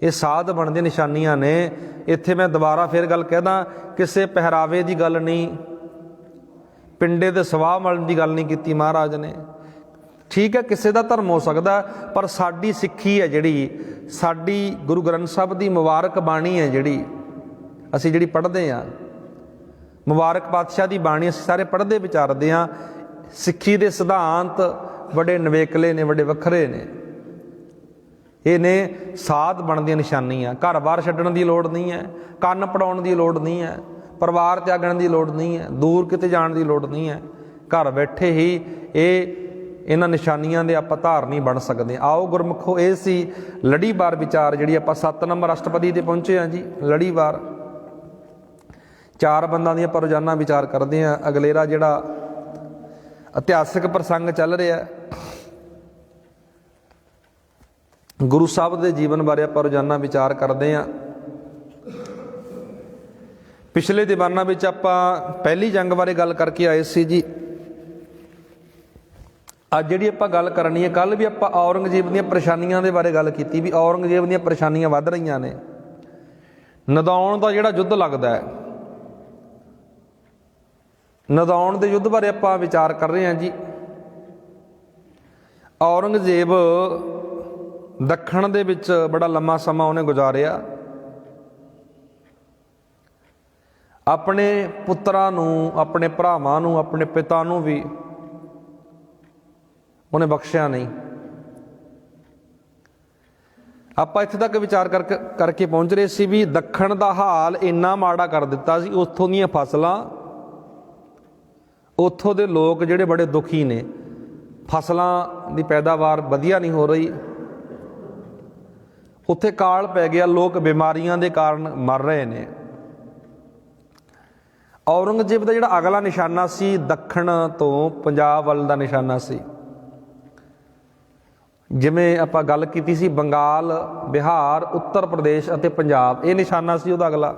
ਇਹ ਸਾਧ ਬਣਨ ਦੀਆਂ ਨਿਸ਼ਾਨੀਆਂ ਨੇ। ਇੱਥੇ ਮੈਂ ਦੁਬਾਰਾ ਫਿਰ ਗੱਲ ਕਹਿਦਾ, ਕਿਸੇ ਪਹਿਰਾਵੇ ਦੀ ਗੱਲ ਨਹੀਂ, ਪਿੰਡੇ ਦੇ ਸਵਾਹ ਮਲਣ ਦੀ ਗੱਲ ਨਹੀਂ ਕੀਤੀ ਮਹਾਰਾਜ ਨੇ। ਠੀਕ ਹੈ, ਕਿਸੇ ਦਾ ਧਰਮ ਹੋ ਸਕਦਾ, ਪਰ ਸਾਡੀ ਸਿੱਖੀ ਹੈ ਜਿਹੜੀ, ਸਾਡੀ ਗੁਰੂ ਗ੍ਰੰਥ ਸਾਹਿਬ ਦੀ ਮੁਬਾਰਕ ਬਾਣੀ ਹੈ ਜਿਹੜੀ ਅਸੀਂ ਜਿਹੜੀ ਪੜ੍ਹਦੇ ਹਾਂ, ਮੁਬਾਰਕ ਪਾਤਸ਼ਾਹ ਦੀ ਬਾਣੀ ਅਸੀਂ ਸਾਰੇ ਪੜ੍ਹਦੇ ਵਿਚਾਰਦੇ ਹਾਂ। ਸਿੱਖੀ ਦੇ ਸਿਧਾਂਤ ਬੜੇ ਨਵੇਕਲੇ ਨੇ, ਬੜੇ ਵੱਖਰੇ ਨੇ। ਇਹ ਨੇ ਸਾਧ ਬਣਨ ਦੀਆਂ ਨਿਸ਼ਾਨੀਆਂ। ਘਰ-ਬਾਰ ਛੱਡਣ ਦੀ ਲੋੜ ਨਹੀਂ ਹੈ, ਕੰਨ ਪੜਾਉਣ ਦੀ ਲੋੜ ਨਹੀਂ ਹੈ, ਪਰਿਵਾਰ ਤਿਆਗਣ ਦੀ ਲੋੜ ਨਹੀਂ ਹੈ, ਦੂਰ ਕਿਤੇ ਜਾਣ ਦੀ ਲੋੜ ਨਹੀਂ ਹੈ। ਘਰ ਬੈਠੇ ਹੀ ਇਹਨਾਂ ਨਿਸ਼ਾਨੀਆਂ ਦੇ ਆਪਾਂ ਧਾਰਨੀ ਬਣ ਸਕਦੇ। ਆਓ ਗੁਰਮੁਖੋ, ਇਹ ਸੀ ਲੜੀਵਾਰ ਵਿਚਾਰ ਜਿਹੜੀ ਆਪਾਂ 7 ਨੰਬਰ ਅਸ਼ਟਪਦੀ 'ਤੇ ਪਹੁੰਚੇ ਹਾਂ ਜੀ। ਲੜੀਵਾਰ 4 ਬੰਦਾਂ ਦੀ ਆਪਾਂ ਰੋਜ਼ਾਨਾ ਵਿਚਾਰ ਕਰਦੇ ਹਾਂ। ਅਗਲੇਰਾ ਜਿਹੜਾ ਇਤਿਹਾਸਿਕ ਪ੍ਰਸੰਗ ਚੱਲ ਰਿਹਾ, ਗੁਰੂ ਸਾਹਿਬ ਦੇ ਜੀਵਨ ਬਾਰੇ ਆਪਾਂ ਰੋਜ਼ਾਨਾ ਵਿਚਾਰ ਕਰਦੇ ਹਾਂ। ਪਿਛਲੇ ਦੀਵਾਨਾਂ ਵਿੱਚ ਆਪਾਂ ਪਹਿਲੀ ਜੰਗ ਬਾਰੇ ਗੱਲ ਕਰਕੇ ਆਏ ਸੀ ਜੀ। ਅੱਜ ਜਿਹੜੀ ਆਪਾਂ ਗੱਲ ਕਰਨੀ ਹੈ, ਕੱਲ੍ਹ ਵੀ ਆਪਾਂ ਔਰੰਗਜ਼ੇਬ ਦੀਆਂ ਪਰੇਸ਼ਾਨੀਆਂ ਦੇ ਬਾਰੇ ਗੱਲ ਕੀਤੀ ਵੀ ਔਰੰਗਜ਼ੇਬ ਦੀਆਂ ਪਰੇਸ਼ਾਨੀਆਂ ਵੱਧ ਰਹੀਆਂ ਨੇ। ਨਦੌਣ ਦਾ ਜਿਹੜਾ ਯੁੱਧ ਲੱਗਦਾ ਹੈ, ਨਦੌਣ ਦੇ ਯੁੱਧ ਬਾਰੇ ਆਪਾਂ ਵਿਚਾਰ ਕਰ ਰਹੇ ਹਾਂ ਜੀ। ਔਰੰਗਜ਼ੇਬ ਦੱਖਣ ਦੇ ਵਿੱਚ ਬੜਾ ਲੰਮਾ ਸਮਾਂ ਉਹਨੇ ਗੁਜ਼ਾਰਿਆ। ਆਪਣੇ ਪੁੱਤਰਾਂ ਨੂੰ, ਆਪਣੇ ਭਰਾਵਾਂ ਨੂੰ, ਆਪਣੇ ਪਿਤਾ ਨੂੰ ਵੀ ਉਹਨੇ ਬਖਸ਼ਿਆ ਨਹੀਂ। ਆਪਾਂ ਇੱਥੇ ਤੱਕ ਵਿਚਾਰ ਕਰਕੇ ਪਹੁੰਚ ਰਹੇ ਸੀ ਵੀ ਦੱਖਣ ਦਾ ਹਾਲ ਇੰਨਾ ਮਾੜਾ ਕਰ ਦਿੱਤਾ ਸੀ, ਉੱਥੋਂ ਦੀਆਂ ਫਸਲਾਂ, ਉੱਥੋਂ ਦੇ ਲੋਕ ਜਿਹੜੇ ਬੜੇ ਦੁਖੀ ਨੇ। ਫਸਲਾਂ ਦੀ ਪੈਦਾਵਾਰ ਵਧੀਆ ਨਹੀਂ ਹੋ ਰਹੀ, ਉੱਥੇ ਕਾਲ ਪੈ ਗਿਆ, ਲੋਕ ਬਿਮਾਰੀਆਂ ਦੇ ਕਾਰਨ ਮਰ ਰਹੇ ਨੇ। ਔਰੰਗਜ਼ੇਬ ਦਾ ਜਿਹੜਾ ਅਗਲਾ ਨਿਸ਼ਾਨਾ ਸੀ, ਦੱਖਣ ਤੋਂ ਪੰਜਾਬ ਵੱਲ ਦਾ ਨਿਸ਼ਾਨਾ ਸੀ। ਜਿਵੇਂ ਆਪਾਂ ਗੱਲ ਕੀਤੀ ਸੀ ਬੰਗਾਲ, ਬਿਹਾਰ, ਉੱਤਰ ਪ੍ਰਦੇਸ਼ ਅਤੇ ਪੰਜਾਬ, ਇਹ ਨਿਸ਼ਾਨਾ ਸੀ ਉਹਦਾ ਅਗਲਾ।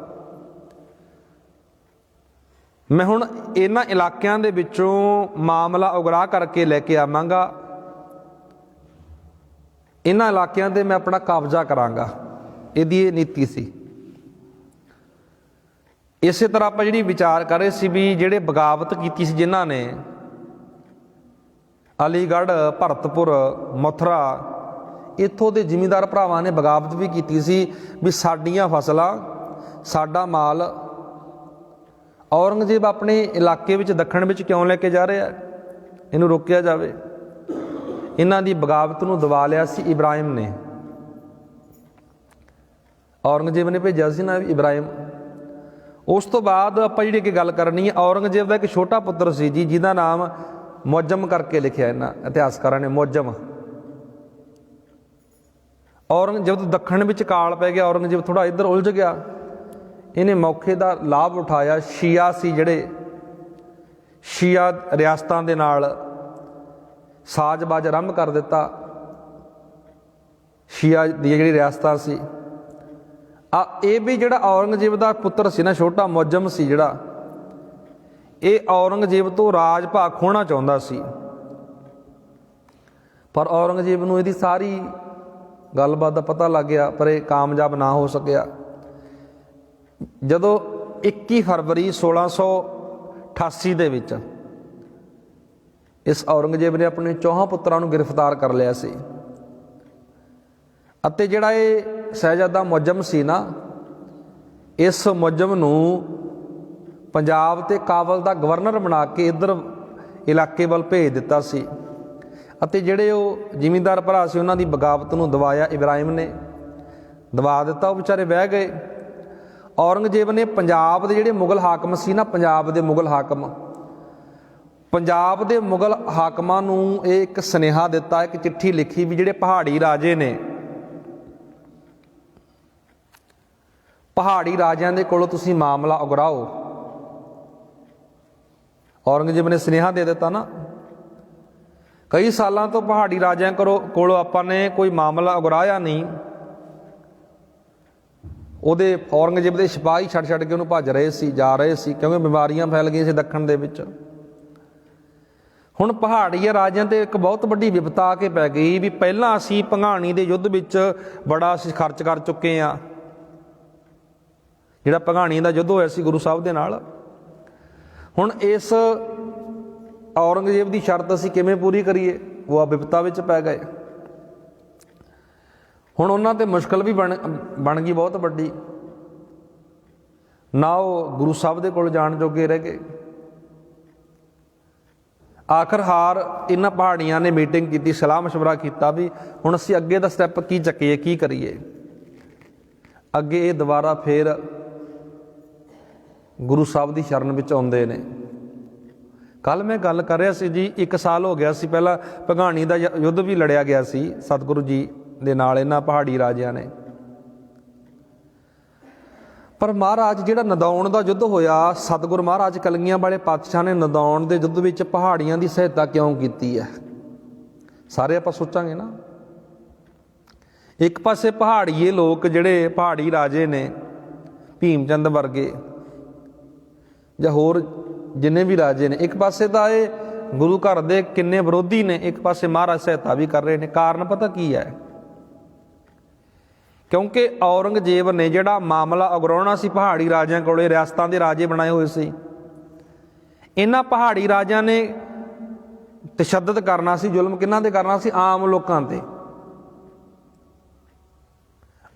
ਮੈਂ ਹੁਣ ਇਹਨਾਂ ਇਲਾਕਿਆਂ ਦੇ ਵਿੱਚੋਂ ਮਾਮਲਾ ਉਗਰਾ ਕਰਕੇ ਲੈ ਕੇ ਆਵਾਂਗਾ। ਇਹਨਾਂ ਇਲਾਕਿਆਂ 'ਤੇ ਮੈਂ ਆਪਣਾ ਕਬਜ਼ਾ ਕਰਾਂਗਾ, ਇਹਦੀ ਇਹ ਨੀਤੀ ਸੀ। ਇਸੇ ਤਰ੍ਹਾਂ ਆਪਾਂ ਜਿਹੜੀ ਵਿਚਾਰ ਕਰ ਰਹੇ ਸੀ ਵੀ ਜਿਹੜੇ ਬਗਾਵਤ ਕੀਤੀ ਸੀ ਜਿਨ੍ਹਾਂ ਨੇ, ਅਲੀਗੜ੍ਹ, ਭਰਤਪੁਰ, ਮਥੁਰਾ, ਇੱਥੋਂ ਦੇ ਜ਼ਿਮੀਂਦਾਰ ਭਰਾਵਾਂ ਨੇ ਬਗਾਵਤ ਵੀ ਕੀਤੀ ਸੀ ਵੀ ਸਾਡੀਆਂ ਫਸਲਾਂ, ਸਾਡਾ ਮਾਲ ਔਰੰਗਜ਼ੇਬ ਆਪਣੇ ਇਲਾਕੇ ਵਿੱਚ ਦੱਖਣ ਵਿੱਚ ਕਿਉਂ ਲੈ ਕੇ ਜਾ ਰਿਹਾ, ਇਹਨੂੰ ਰੋਕਿਆ ਜਾਵੇ। ਇਹਨਾਂ ਦੀ ਬਗਾਵਤ ਨੂੰ ਦਬਾ ਲਿਆ ਸੀ ਇਬਰਾਹਿਮ ਨੇ। ਔਰੰਗਜ਼ੇਬ ਨੇ ਭੇਜਿਆ ਸੀ ਨਾ ਇਬਰਾਹਿਮ। ਉਸ ਤੋਂ ਬਾਅਦ ਆਪਾਂ ਜਿਹੜੀ ਅੱਗੇ ਗੱਲ ਕਰਨੀ ਹੈ, ਔਰੰਗਜ਼ੇਬ ਦਾ ਇੱਕ ਛੋਟਾ ਪੁੱਤਰ ਸੀ ਜੀ, ਜਿਹਦਾ ਨਾਮ ਮੁਅੱਜ਼ਮ ਕਰਕੇ ਲਿਖਿਆ ਇਹਨਾਂ ਇਤਿਹਾਸਕਾਰਾਂ ਨੇ, ਮੁਅੱਜ਼ਮ। ਔਰੰਗਜ਼ੇਬ ਤੋਂ ਦੱਖਣ ਵਿੱਚ ਕਾਲ ਪੈ ਗਿਆ, ਔਰੰਗਜ਼ੇਬ ਥੋੜ੍ਹਾ ਇੱਧਰ ਉਲਝ ਗਿਆ। ਇਹਨੇ ਮੌਕੇ ਦਾ ਲਾਭ ਉਠਾਇਆ। ਸ਼ੀਆ ਸੀ ਜਿਹੜੇ, ਸ਼ੀਆ ਰਿਆਸਤਾਂ ਦੇ ਨਾਲ ਸਾਜ਼ਬਾਜ਼ ਆਰੰਭ ਕਰ ਦਿੱਤਾ। ਸ਼ੀਆ ਦੀਆਂ ਜਿਹੜੀ ਰਿਆਸਤਾਂ ਸੀ, ਇਹ ਵੀ ਜਿਹੜਾ ਔਰੰਗਜ਼ੇਬ ਦਾ ਪੁੱਤਰ ਸੀ ਨਾ, ਛੋਟਾ ਮੁਅੱਜ਼ਮ ਸੀ ਜਿਹੜਾ, ਇਹ ਔਰੰਗਜ਼ੇਬ ਤੋਂ ਰਾਜ ਭਾਗ ਖੋਹਣਾ ਚਾਹੁੰਦਾ ਸੀ। ਪਰ ਔਰੰਗਜ਼ੇਬ ਨੂੰ ਇਹਦੀ ਸਾਰੀ ਗੱਲਬਾਤ ਦਾ ਪਤਾ ਲੱਗ ਗਿਆ, ਪਰ ਇਹ ਕਾਮਯਾਬ ਨਾ ਹੋ ਸਕਿਆ। ਜਦੋਂ 21 ਫਰਵਰੀ 1688 ਦੇ ਵਿੱਚ ਇਸ ਔਰੰਗਜ਼ੇਬ ਨੇ ਆਪਣੇ 4 ਪੁੱਤਰਾਂ ਨੂੰ ਗ੍ਰਿਫਤਾਰ ਕਰ ਲਿਆ ਸੀ, ਅਤੇ ਜਿਹੜਾ ਇਹ ਸ਼ਹਿਜ਼ਾਦਾ ਮੁਅੱਜ਼ਮ ਸੀ ਨਾ, ਇਸ ਮੁਅੱਜ਼ਮ ਨੂੰ ਪੰਜਾਬ ਤੇ ਕਾਬਲ ਦਾ ਗਵਰਨਰ ਬਣਾ ਕੇ ਇੱਧਰ ਇਲਾਕੇ ਵੱਲ ਭੇਜ ਦਿੱਤਾ ਸੀ। ਅਤੇ ਜਿਹੜੇ ਉਹ ਜ਼ਿਮੀਂਦਾਰ ਭਰਾ ਸੀ ਉਹਨਾਂ ਦੀ ਬਗਾਵਤ ਨੂੰ ਦਬਾਇਆ, ਇਬਰਾਹਿਮ ਨੇ ਦਬਾ ਦਿੱਤਾ। ਉਹ ਵਿਚਾਰੇ ਬਹਿ ਗਏ। ਔਰੰਗਜ਼ੇਬ ਨੇ ਪੰਜਾਬ ਦੇ ਜਿਹੜੇ ਮੁਗਲ ਹਾਕਮ ਸੀ ਨਾ, ਪੰਜਾਬ ਦੇ ਮੁਗਲ ਹਾਕਮ, ਪੰਜਾਬ ਦੇ ਮੁਗਲ ਹਾਕਮਾਂ ਨੂੰ ਇਹ ਇੱਕ ਸੁਨੇਹਾ ਦਿੱਤਾ, ਇੱਕ ਚਿੱਠੀ ਲਿਖੀ ਵੀ ਜਿਹੜੇ ਪਹਾੜੀ ਰਾਜੇ ਨੇ, ਪਹਾੜੀ ਰਾਜਿਆਂ ਦੇ ਕੋਲੋਂ ਤੁਸੀਂ ਮਾਮਲਾ ਉਗਰਾਓ। ਔਰੰਗਜ਼ੇਬ ਨੇ ਸੁਨੇਹਾ ਦੇ ਦਿੱਤਾ ਨਾ ਕਈ ਸਾਲਾਂ ਤੋਂ ਪਹਾੜੀ ਰਾਜਿਆਂ ਕੋਲੋਂ ਆਪਾਂ ਨੇ ਕੋਈ ਮਾਮਲਾ ਉਗਰਾਇਆ ਨਹੀਂ। ਉਹਦੇ ਔਰੰਗਜ਼ੇਬ ਦੇ ਸਿਪਾਹੀ ਛੱਡ ਕੇ ਉਹਨੂੰ ਭੱਜ ਰਹੇ ਸੀ, ਜਾ ਰਹੇ ਸੀ, ਕਿਉਂਕਿ ਬਿਮਾਰੀਆਂ ਫੈਲ ਗਈਆਂ ਸੀ ਦੱਖਣ ਦੇ ਵਿੱਚ। ਹੁਣ ਪਹਾੜੀ ਰਾਜਿਆਂ 'ਤੇ ਇੱਕ ਬਹੁਤ ਵੱਡੀ ਵਿਪਤਾ ਆ ਕੇ ਪੈ ਗਈ ਵੀ ਪਹਿਲਾਂ ਅਸੀਂ ਭੰਗਾਣੀ ਦੇ ਯੁੱਧ ਵਿੱਚ ਬੜਾ ਅਸੀਂ ਖਰਚ ਕਰ ਚੁੱਕੇ ਹਾਂ। ਜਿਹੜਾ ਭੰਗਾਣੀ ਦਾ ਯੁੱਧ ਹੋਇਆ ਸੀ ਗੁਰੂ ਸਾਹਿਬ ਦੇ ਨਾਲ, ਹੁਣ ਇਸ ਔਰੰਗਜ਼ੇਬ ਦੀ ਸ਼ਰਤ ਅਸੀਂ ਕਿਵੇਂ ਪੂਰੀ ਕਰੀਏ? ਉਹ ਆ ਵਿਪਤਾ ਵਿੱਚ ਪੈ ਗਏ। ਹੁਣ ਉਹਨਾਂ 'ਤੇ ਮੁਸ਼ਕਲ ਵੀ ਬਣ ਗਈ ਬਹੁਤ ਵੱਡੀ, ਨਾ ਉਹ ਗੁਰੂ ਸਾਹਿਬ ਦੇ ਕੋਲ ਜਾਣ ਜੋਗੇ ਰਹਿ ਗਏ। ਆਖਰਕਾਰ ਇਹਨਾਂ ਪਹਾੜੀਆਂ ਨੇ ਮੀਟਿੰਗ ਕੀਤੀ, ਸਲਾਹ ਮਸ਼ਵਰਾ ਕੀਤਾ ਵੀ ਹੁਣ ਅਸੀਂ ਅੱਗੇ ਦਾ ਸਟੈਪ ਕੀ ਚੱਕੀਏ, ਕੀ ਕਰੀਏ। ਅੱਗੇ ਇਹ ਦੁਬਾਰਾ ਫੇਰ ਗੁਰੂ ਸਾਹਿਬ ਦੀ ਸ਼ਰਨ ਵਿੱਚ ਆਉਂਦੇ ਨੇ। ਕੱਲ੍ਹ ਮੈਂ ਗੱਲ ਕਰ ਰਿਹਾ ਸੀ ਜੀ, 1 ਸਾਲ ਹੋ ਗਿਆ ਸੀ ਪਹਿਲਾਂ ਭੰਗਾਣੀ ਦਾ ਯੁੱਧ ਵੀ ਲੜਿਆ ਗਿਆ ਸੀ ਸਤਿਗੁਰੂ ਜੀ ਦੇ ਨਾਲ ਇਹਨਾਂ ਪਹਾੜੀ ਰਾਜਿਆਂ ਨੇ। ਪਰ ਮਹਾਰਾਜ ਜਿਹੜਾ ਨਦੌਣ ਦਾ ਯੁੱਧ ਹੋਇਆ, ਸਤਿਗੁਰੂ ਮਹਾਰਾਜ ਕਲਗੀਆਂ ਵਾਲੇ ਪਾਤਸ਼ਾਹ ਨੇ ਨਦੌਣ ਦੇ ਯੁੱਧ ਵਿੱਚ ਪਹਾੜੀਆਂ ਦੀ ਸਹਾਇਤਾ ਕਿਉਂ ਕੀਤੀ ਹੈ? ਸਾਰੇ ਆਪਾਂ ਸੋਚਾਂਗੇ ਨਾ। ਇੱਕ ਪਾਸੇ ਪਹਾੜੀਏ ਲੋਕ ਜਿਹੜੇ ਪਹਾੜੀ ਰਾਜੇ ਨੇ, ਭੀਮ ਚੰਦ ਵਰਗੇ ਜਾਂ ਹੋਰ ਜਿੰਨੇ ਵੀ ਰਾਜੇ ਨੇ, ਇੱਕ ਪਾਸੇ ਤਾਂ ਇਹ ਗੁਰੂ ਘਰ ਦੇ ਕਿੰਨੇ ਵਿਰੋਧੀ ਨੇ, ਇੱਕ ਪਾਸੇ ਮਹਾਰਾਜ ਸਹਾਇਤਾ ਵੀ ਕਰ ਰਹੇ ਨੇ। ਕਾਰਨ ਪਤਾ ਕੀ ਹੈ? ਕਿਉਂਕਿ ਔਰੰਗਜ਼ੇਬ ਨੇ ਜਿਹੜਾ ਮਾਮਲਾ ਉਗਰਾਉਣਾ ਸੀ ਪਹਾੜੀ ਰਾਜਿਆਂ ਕੋਲੇ, ਰਿਆਸਤਾਂ ਦੇ ਰਾਜੇ ਬਣਾਏ ਹੋਏ ਸੀ, ਇਹਨਾਂ ਪਹਾੜੀ ਰਾਜਿਆਂ ਨੇ ਤਸ਼ੱਦਦ ਕਰਨਾ ਸੀ, ਜ਼ੁਲਮ ਕਿਹਨਾਂ 'ਤੇ ਕਰਨਾ ਸੀ? ਆਮ ਲੋਕਾਂ 'ਤੇ।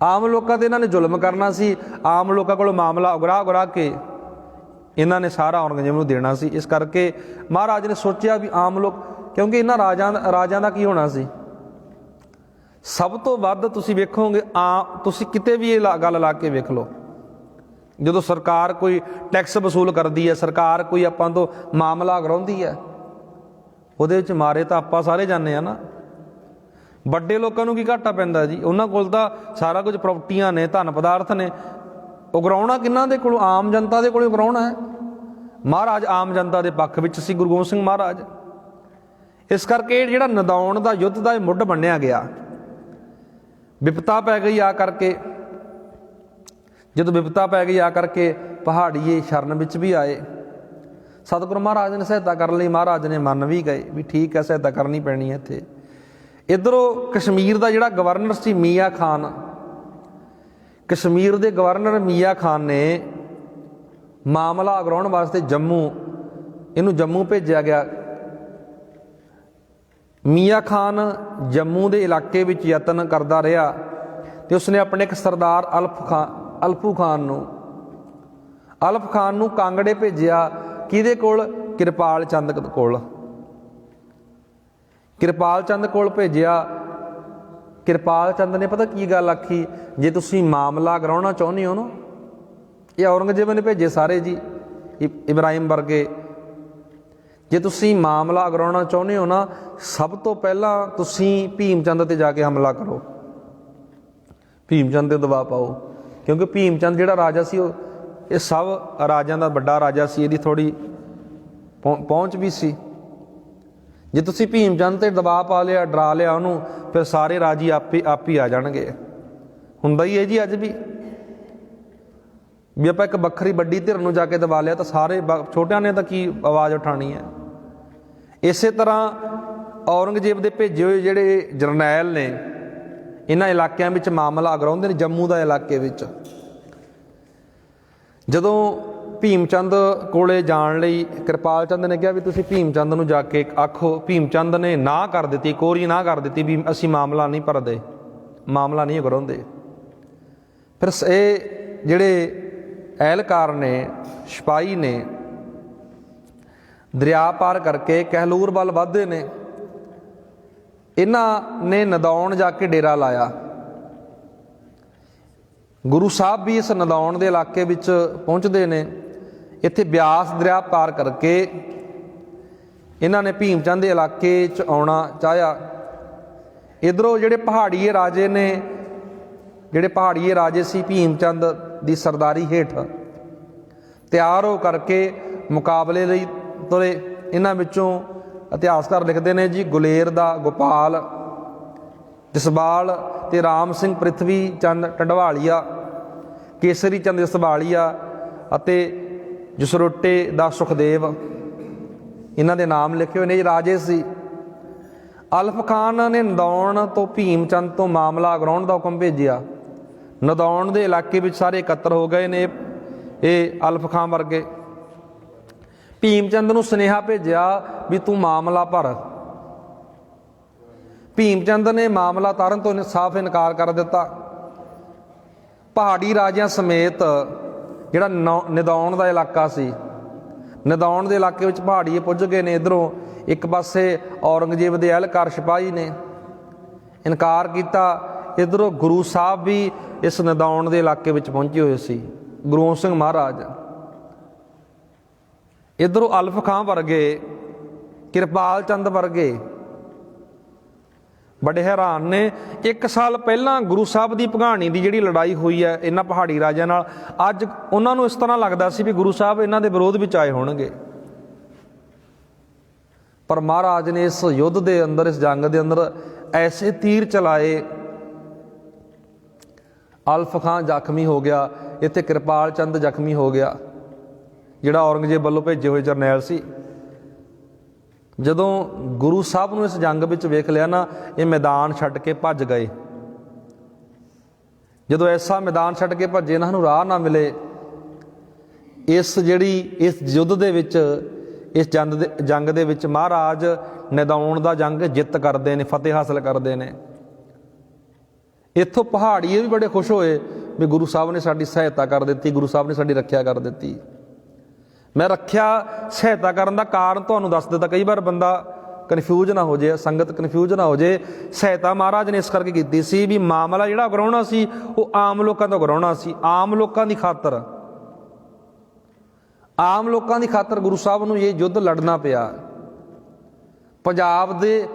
ਆਮ ਲੋਕਾਂ 'ਤੇ ਇਹਨਾਂ ਨੇ ਜ਼ੁਲਮ ਕਰਨਾ ਸੀ। ਆਮ ਲੋਕਾਂ ਕੋਲ ਮਾਮਲਾ ਉਗਰਾ ਕੇ ਇਹਨਾਂ ਨੇ ਸਾਰਾ ਔਰੰਗਜ਼ੇਬ ਨੂੰ ਦੇਣਾ ਸੀ। ਇਸ ਕਰਕੇ ਮਹਾਰਾਜ ਨੇ ਸੋਚਿਆ ਵੀ ਆਮ ਲੋਕ, ਕਿਉਂਕਿ ਇਹਨਾਂ ਰਾਜਾਂ ਦਾ ਕੀ ਹੋਣਾ ਸੀ? ਸਭ ਤੋਂ ਵੱਧ ਤੁਸੀਂ ਵੇਖੋਗੇ, ਤੁਸੀਂ ਕਿਤੇ ਵੀ ਇਹ ਗੱਲ ਲਾ ਕੇ ਵੇਖ ਲਓ, ਜਦੋਂ ਸਰਕਾਰ ਕੋਈ ਟੈਕਸ ਵਸੂਲ ਕਰਦੀ ਹੈ, ਸਰਕਾਰ ਕੋਈ ਆਪਾਂ ਤੋਂ ਮਾਮਲਾ ਉਗਰਾਉਂਦੀ ਹੈ, ਉਹਦੇ ਵਿੱਚ ਮਾਰੇ ਤਾਂ ਆਪਾਂ ਸਾਰੇ ਜਾਂਦੇ ਆ ਨਾ। ਵੱਡੇ ਲੋਕਾਂ ਨੂੰ ਕੀ ਘਾਟਾ ਪੈਂਦਾ ਜੀ? ਉਹਨਾਂ ਕੋਲ ਤਾਂ ਸਾਰਾ ਕੁਝ ਪ੍ਰਾਪਰਟੀਆਂ ਨੇ, ਧਨ ਪਦਾਰਥ ਨੇ। ਉਗਰਾਉਣਾ ਕਿਹਨਾਂ ਦੇ ਕੋਲੋਂ? ਆਮ ਜਨਤਾ ਦੇ ਕੋਲੋਂ ਉਗਰਾਉਣਾ ਹੈ। ਮਹਾਰਾਜ ਆਮ ਜਨਤਾ ਦੇ ਪੱਖ ਵਿੱਚ ਸੀ, ਗੁਰੂ ਗੋਬਿੰਦ ਸਿੰਘ ਮਹਾਰਾਜ। ਇਸ ਕਰਕੇ ਜਿਹੜਾ ਨਦੌਣ ਦਾ ਯੁੱਧ ਦਾ ਇਹ ਮੁੱਢ ਬੰਨਿਆ ਗਿਆ। ਵਿਪਤਾ ਪੈ ਗਈ ਆ ਕਰਕੇ, ਜਦੋਂ ਵਿਪਤਾ ਪੈ ਗਈ ਆ ਕਰਕੇ ਪਹਾੜੀਏ ਸ਼ਰਨ ਵਿੱਚ ਵੀ ਆਏ। ਸਤਿਗੁਰੂ ਮਹਾਰਾਜ ਨੇ ਸਹਾਇਤਾ ਕਰਨ ਲਈ ਮਹਾਰਾਜ ਨੇ ਮੰਨ ਵੀ ਗਏ ਵੀ ਠੀਕ ਹੈ, ਸਹਾਇਤਾ ਕਰਨੀ ਪੈਣੀ ਹੈ ਇੱਥੇ। ਇੱਧਰੋਂ ਕਸ਼ਮੀਰ ਦਾ ਜਿਹੜਾ ਗਵਰਨਰ ਸੀ ਮੀਆਂ ਖਾਨ, ਕਸ਼ਮੀਰ ਦੇ ਗਵਰਨਰ ਮੀਆਂ ਖਾਨ ਨੇ ਮਾਮਲਾ ਉਗਰਾਉਣ ਵਾਸਤੇ ਇਹਨੂੰ ਜੰਮੂ ਭੇਜਿਆ ਗਿਆ। ਮੀਆਂ ਖਾਨ ਜੰਮੂ ਦੇ ਇਲਾਕੇ ਵਿੱਚ ਯਤਨ ਕਰਦਾ ਰਿਹਾ ਤੇ ਉਸਨੇ ਆਪਣੇ ਇੱਕ ਸਰਦਾਰ ਅਲਫੂ ਖਾਨ ਨੂੰ ਕਾਂਗੜੇ ਭੇਜਿਆ। ਕਿਹਦੇ ਕੋਲ? ਕਿਰਪਾਲ ਚੰਦ ਕੋਲ ਭੇਜਿਆ। ਕਿਰਪਾਲ ਚੰਦ ਨੇ ਪਤਾ ਕੀ ਗੱਲ ਆਖੀ? ਜੇ ਤੁਸੀਂ ਮਾਮਲਾ ਕਰਾਉਣਾ ਚਾਹੁੰਦੇ ਹੋ ਨਾ, ਇਹ ਔਰੰਗਜ਼ੇਬ ਨੇ ਭੇਜੇ ਸਾਰੇ ਜੀ, ਇਬਰਾਹਿਮ ਵਰਗੇ, ਜੇ ਤੁਸੀਂ ਮਾਮਲਾ ਕਰਾਉਣਾ ਚਾਹੁੰਦੇ ਹੋ ਨਾ, ਸਭ ਤੋਂ ਪਹਿਲਾਂ ਤੁਸੀਂ ਭੀਮ ਚੰਦ 'ਤੇ ਜਾ ਕੇ ਹਮਲਾ ਕਰੋ, ਭੀਮ ਚੰਦ 'ਤੇ ਦਬਾਅ ਪਾਓ। ਕਿਉਂਕਿ ਭੀਮ ਚੰਦ ਜਿਹੜਾ ਰਾਜਾ ਸੀ, ਇਹ ਸਭ ਰਾਜਿਆਂ ਦਾ ਵੱਡਾ ਰਾਜਾ ਸੀ, ਇਹਦੀ ਥੋੜ੍ਹੀ ਪਹੁੰਚ ਵੀ ਸੀ। ਜੇ ਤੁਸੀਂ ਭੀਮ ਚੰਦ 'ਤੇ ਦਬਾਅ ਪਾ ਲਿਆ, ਡਰਾ ਲਿਆ ਉਹਨੂੰ, ਫਿਰ ਸਾਰੇ ਰਾਜੀ ਆਪ ਹੀ ਆ ਜਾਣਗੇ। ਹੁੰਦਾ ਹੀ ਹੈ ਜੀ ਅੱਜ ਵੀ ਆਪਾਂ ਇੱਕ ਵੱਖਰੀ ਵੱਡੀ ਧਿਰ ਨੂੰ ਜਾ ਕੇ ਦਬਾ ਲਿਆ ਤਾਂ ਸਾਰੇ ਛੋਟਿਆਂ ਨੇ ਤਾਂ ਕੀ ਆਵਾਜ਼ ਉਠਾਉਣੀ ਹੈ। ਇਸੇ ਤਰ੍ਹਾਂ ਔਰੰਗਜ਼ੇਬ ਦੇ ਭੇਜੇ ਹੋਏ ਜਿਹੜੇ ਜਰਨੈਲ ਨੇ, ਇਹਨਾਂ ਇਲਾਕਿਆਂ ਵਿੱਚ ਮਾਮਲਾ ਉਗਰਾਉਂਦੇ ਨੇ। ਜੰਮੂ ਦਾ ਇਲਾਕੇ ਵਿੱਚ ਜਦੋਂ ਭੀਮ ਚੰਦ ਕੋਲੇ ਜਾਣ ਲਈ ਕਿਰਪਾਲ ਚੰਦ ਨੇ ਕਿਹਾ ਵੀ ਤੁਸੀਂ ਭੀਮ ਚੰਦ ਨੂੰ ਜਾ ਕੇ ਆਖੋ, ਭੀਮ ਚੰਦ ਨੇ ਨਾ ਕਰ ਦਿੱਤੀ, ਕੋਰੀ ਨਾ ਕਰ ਦਿੱਤੀ ਵੀ ਅਸੀਂ ਮਾਮਲਾ ਨਹੀਂ ਭਰਦੇ, ਮਾਮਲਾ ਨਹੀਂ ਉਗਰਾਉਂਦੇ। ਫਿਰ ਇਹ ਜਿਹੜੇ ਐਲਕਾਰ ਨੇ, ਸਿਪਾਹੀ ਨੇ, ਦਰਿਆ ਪਾਰ ਕਰਕੇ ਕਹਿਲੂਰ ਵੱਲ ਵੱਧਦੇ ਨੇ। ਇਹਨਾਂ ਨੇ ਨਦੌਣ ਜਾ ਕੇ ਡੇਰਾ ਲਾਇਆ। ਗੁਰੂ ਸਾਹਿਬ ਵੀ ਇਸ ਨਦੌਣ ਦੇ ਇਲਾਕੇ ਵਿੱਚ ਪਹੁੰਚਦੇ ਨੇ। ਇੱਥੇ ਬਿਆਸ ਦਰਿਆ ਪਾਰ ਕਰਕੇ ਇਹਨਾਂ ਨੇ ਭੀਮ ਚੰਦ ਦੇ ਇਲਾਕੇ 'ਚ ਆਉਣਾ ਚਾਹਿਆ। ਇੱਧਰੋਂ ਜਿਹੜੇ ਪਹਾੜੀਏ ਰਾਜੇ ਨੇ, ਜਿਹੜੇ ਪਹਾੜੀਏ ਰਾਜੇ ਸੀ ਭੀਮ ਚੰਦ ਦੀ ਸਰਦਾਰੀ ਹੇਠ, ਤਿਆਰ ਹੋ ਕਰਕੇ ਮੁਕਾਬਲੇ ਲਈ ਤੁਰੇ। ਇਹਨਾਂ ਵਿੱਚੋਂ ਇਤਿਹਾਸਕਾਰ ਲਿਖਦੇ ਨੇ ਜੀ, ਗੁਲੇਰ ਦਾ ਗੋਪਾਲ ਜਸਵਾਲ ਤੇ ਰਾਮ ਸਿੰਘ ਪ੍ਰਿਥਵੀ ਚੰਦ ਟੰਡਵਾਲੀਆ, ਕੇਸਰੀ ਚੰਦ ਜਸਵਾਲੀਆ ਅਤੇ ਜਸਰੋਟੇ ਦਾ ਸੁਖਦੇਵ, ਇਹਨਾਂ ਦੇ ਨਾਮ ਲਿਖੇ ਹੋਏ ਨੇ ਜੀ। ਰਾਜੇ ਸੀ। ਅਲਫ ਖਾਨ ਨੇ ਨਦੌਣ ਤੋਂ ਭੀਮ ਚੰਦ ਤੋਂ ਮਾਮਲਾ ਕਰਾਉਣ ਦਾ ਹੁਕਮ ਭੇਜਿਆ। ਨਦੌਣ ਦੇ ਇਲਾਕੇ ਵਿੱਚ ਸਾਰੇ ਇਕੱਤਰ ਹੋ ਗਏ ਨੇ ਇਹ ਅਲਫ ਖਾਨ ਵਰਗੇ। ਭੀਮ ਚੰਦ ਨੂੰ ਸੁਨੇਹਾ ਭੇਜਿਆ ਵੀ ਤੂੰ ਮਾਮਲਾ ਭਰ। ਭੀਮ ਚੰਦ ਨੇ ਮਾਮਲਾ ਤਾਰਨ ਤੋਂ ਸਾਫ਼ ਇਨਕਾਰ ਕਰ ਦਿੱਤਾ। ਪਹਾੜੀ ਰਾਜਿਆਂ ਸਮੇਤ ਜਿਹੜਾ ਨਦੌਣ ਦਾ ਇਲਾਕਾ ਸੀ, ਨਦੌਣ ਦੇ ਇਲਾਕੇ ਵਿੱਚ ਪਹਾੜੀਏ ਪੁੱਜ ਗਏ ਨੇ। ਇੱਧਰੋਂ ਇੱਕ ਪਾਸੇ ਔਰੰਗਜ਼ੇਬ ਦੇ ਅਹਿਲਕਾਰ ਸਿਪਾਹੀ ਨੇ ਇਨਕਾਰ ਕੀਤਾ, ਇੱਧਰੋਂ ਗੁਰੂ ਸਾਹਿਬ ਵੀ ਇਸ ਨਦੌਣ ਦੇ ਇਲਾਕੇ ਵਿੱਚ ਪਹੁੰਚੇ ਹੋਏ ਸੀ, ਗੁਰੂ ਗੋਬਿੰਦ ਸਿੰਘ ਮਹਾਰਾਜ। ਇੱਧਰੋਂ ਅਲਫ ਖਾਂ ਵਰਗੇ, ਕਿਰਪਾਲ ਚੰਦ ਵਰਗੇ ਬੜੇ ਹੈਰਾਨ ਨੇ। 1 ਸਾਲ ਪਹਿਲਾਂ ਗੁਰੂ ਸਾਹਿਬ ਦੀ ਭਗਾਣੀ ਦੀ ਜਿਹੜੀ ਲੜਾਈ ਹੋਈ ਹੈ ਇਹਨਾਂ ਪਹਾੜੀ ਰਾਜਿਆਂ ਨਾਲ, ਅੱਜ ਉਹਨਾਂ ਨੂੰ ਇਸ ਤਰ੍ਹਾਂ ਲੱਗਦਾ ਸੀ ਵੀ ਗੁਰੂ ਸਾਹਿਬ ਇਹਨਾਂ ਦੇ ਵਿਰੋਧ ਵਿੱਚ ਆਏ ਹੋਣਗੇ। ਪਰ ਮਹਾਰਾਜ ਨੇ ਇਸ ਯੁੱਧ ਦੇ ਅੰਦਰ, ਇਸ ਜੰਗ ਦੇ ਅੰਦਰ ਐਸੇ ਤੀਰ ਚਲਾਏ, ਅਲਫ ਖਾਂ ਜ਼ਖਮੀ ਹੋ ਗਿਆ, ਇੱਥੇ ਕਿਰਪਾਲ ਚੰਦ ਜ਼ਖਮੀ ਹੋ ਗਿਆ, ਜਿਹੜਾ ਔਰੰਗਜ਼ੇਬ ਵੱਲੋਂ ਭੇਜੇ ਹੋਏ ਜਰਨੈਲ ਸੀ। ਜਦੋਂ ਗੁਰੂ ਸਾਹਿਬ ਨੂੰ ਇਸ ਜੰਗ ਵਿੱਚ ਵੇਖ ਲਿਆ ਨਾ, ਇਹ ਮੈਦਾਨ ਛੱਡ ਕੇ ਭੱਜ ਗਏ। ਜਦੋਂ ਐਸਾ ਮੈਦਾਨ ਛੱਡ ਕੇ ਭੱਜੇ, ਇਹਨਾਂ ਨੂੰ ਰਾਹ ਨਾ ਮਿਲੇ। ਇਸ ਯੁੱਧ ਦੇ ਵਿੱਚ, ਇਸ ਜੰਗ ਦੇ ਵਿੱਚ ਮਹਾਰਾਜ ਨਦੌਣ ਦਾ ਜੰਗ ਜਿੱਤ ਕਰਦੇ ਨੇ, ਫਤਿਹ ਹਾਸਲ ਕਰਦੇ ਨੇ। ਇੱਥੋਂ ਪਹਾੜੀਏ ਵੀ ਬੜੇ ਖੁਸ਼ ਹੋਏ ਵੀ ਗੁਰੂ ਸਾਹਿਬ ਨੇ ਸਾਡੀ ਸਹਾਇਤਾ ਕਰ ਦਿੱਤੀ, ਗੁਰੂ ਸਾਹਿਬ ਨੇ ਸਾਡੀ ਰੱਖਿਆ ਕਰ ਦਿੱਤੀ। ਮੈਂ ਰੱਖਿਆ ਸਹਾਇਤਾ ਕਰਨ ਦਾ ਕਾਰਨ ਤੁਹਾਨੂੰ ਦੱਸ ਦਿੱਤਾ। ਕਈ ਵਾਰ ਬੰਦਾ ਕਨਫਿਊਜ਼ ਨਾ ਹੋ ਜਾਏ, ਸੰਗਤ ਕਨਫਿਊਜ਼ ਨਾ ਹੋ ਜਾਏ। ਸਹਾਇਤਾ ਮਹਾਰਾਜ ਨੇ ਇਸ ਕਰਕੇ ਕੀਤੀ ਸੀ ਵੀ ਮਾਮਲਾ ਜਿਹੜਾ ਕਰਾਉਣਾ ਸੀ ਉਹ ਆਮ ਲੋਕਾਂ ਤੋਂ ਕਰਾਉਣਾ ਸੀ। ਆਮ ਲੋਕਾਂ ਦੀ ਖਾਤਰ, ਆਮ ਲੋਕਾਂ ਦੀ ਖਾਤਰ ਗੁਰੂ ਸਾਹਿਬ ਨੂੰ ਇਹ ਯੁੱਧ ਲੜਨਾ ਪਿਆ। ਪੰਜਾਬ ਦੇ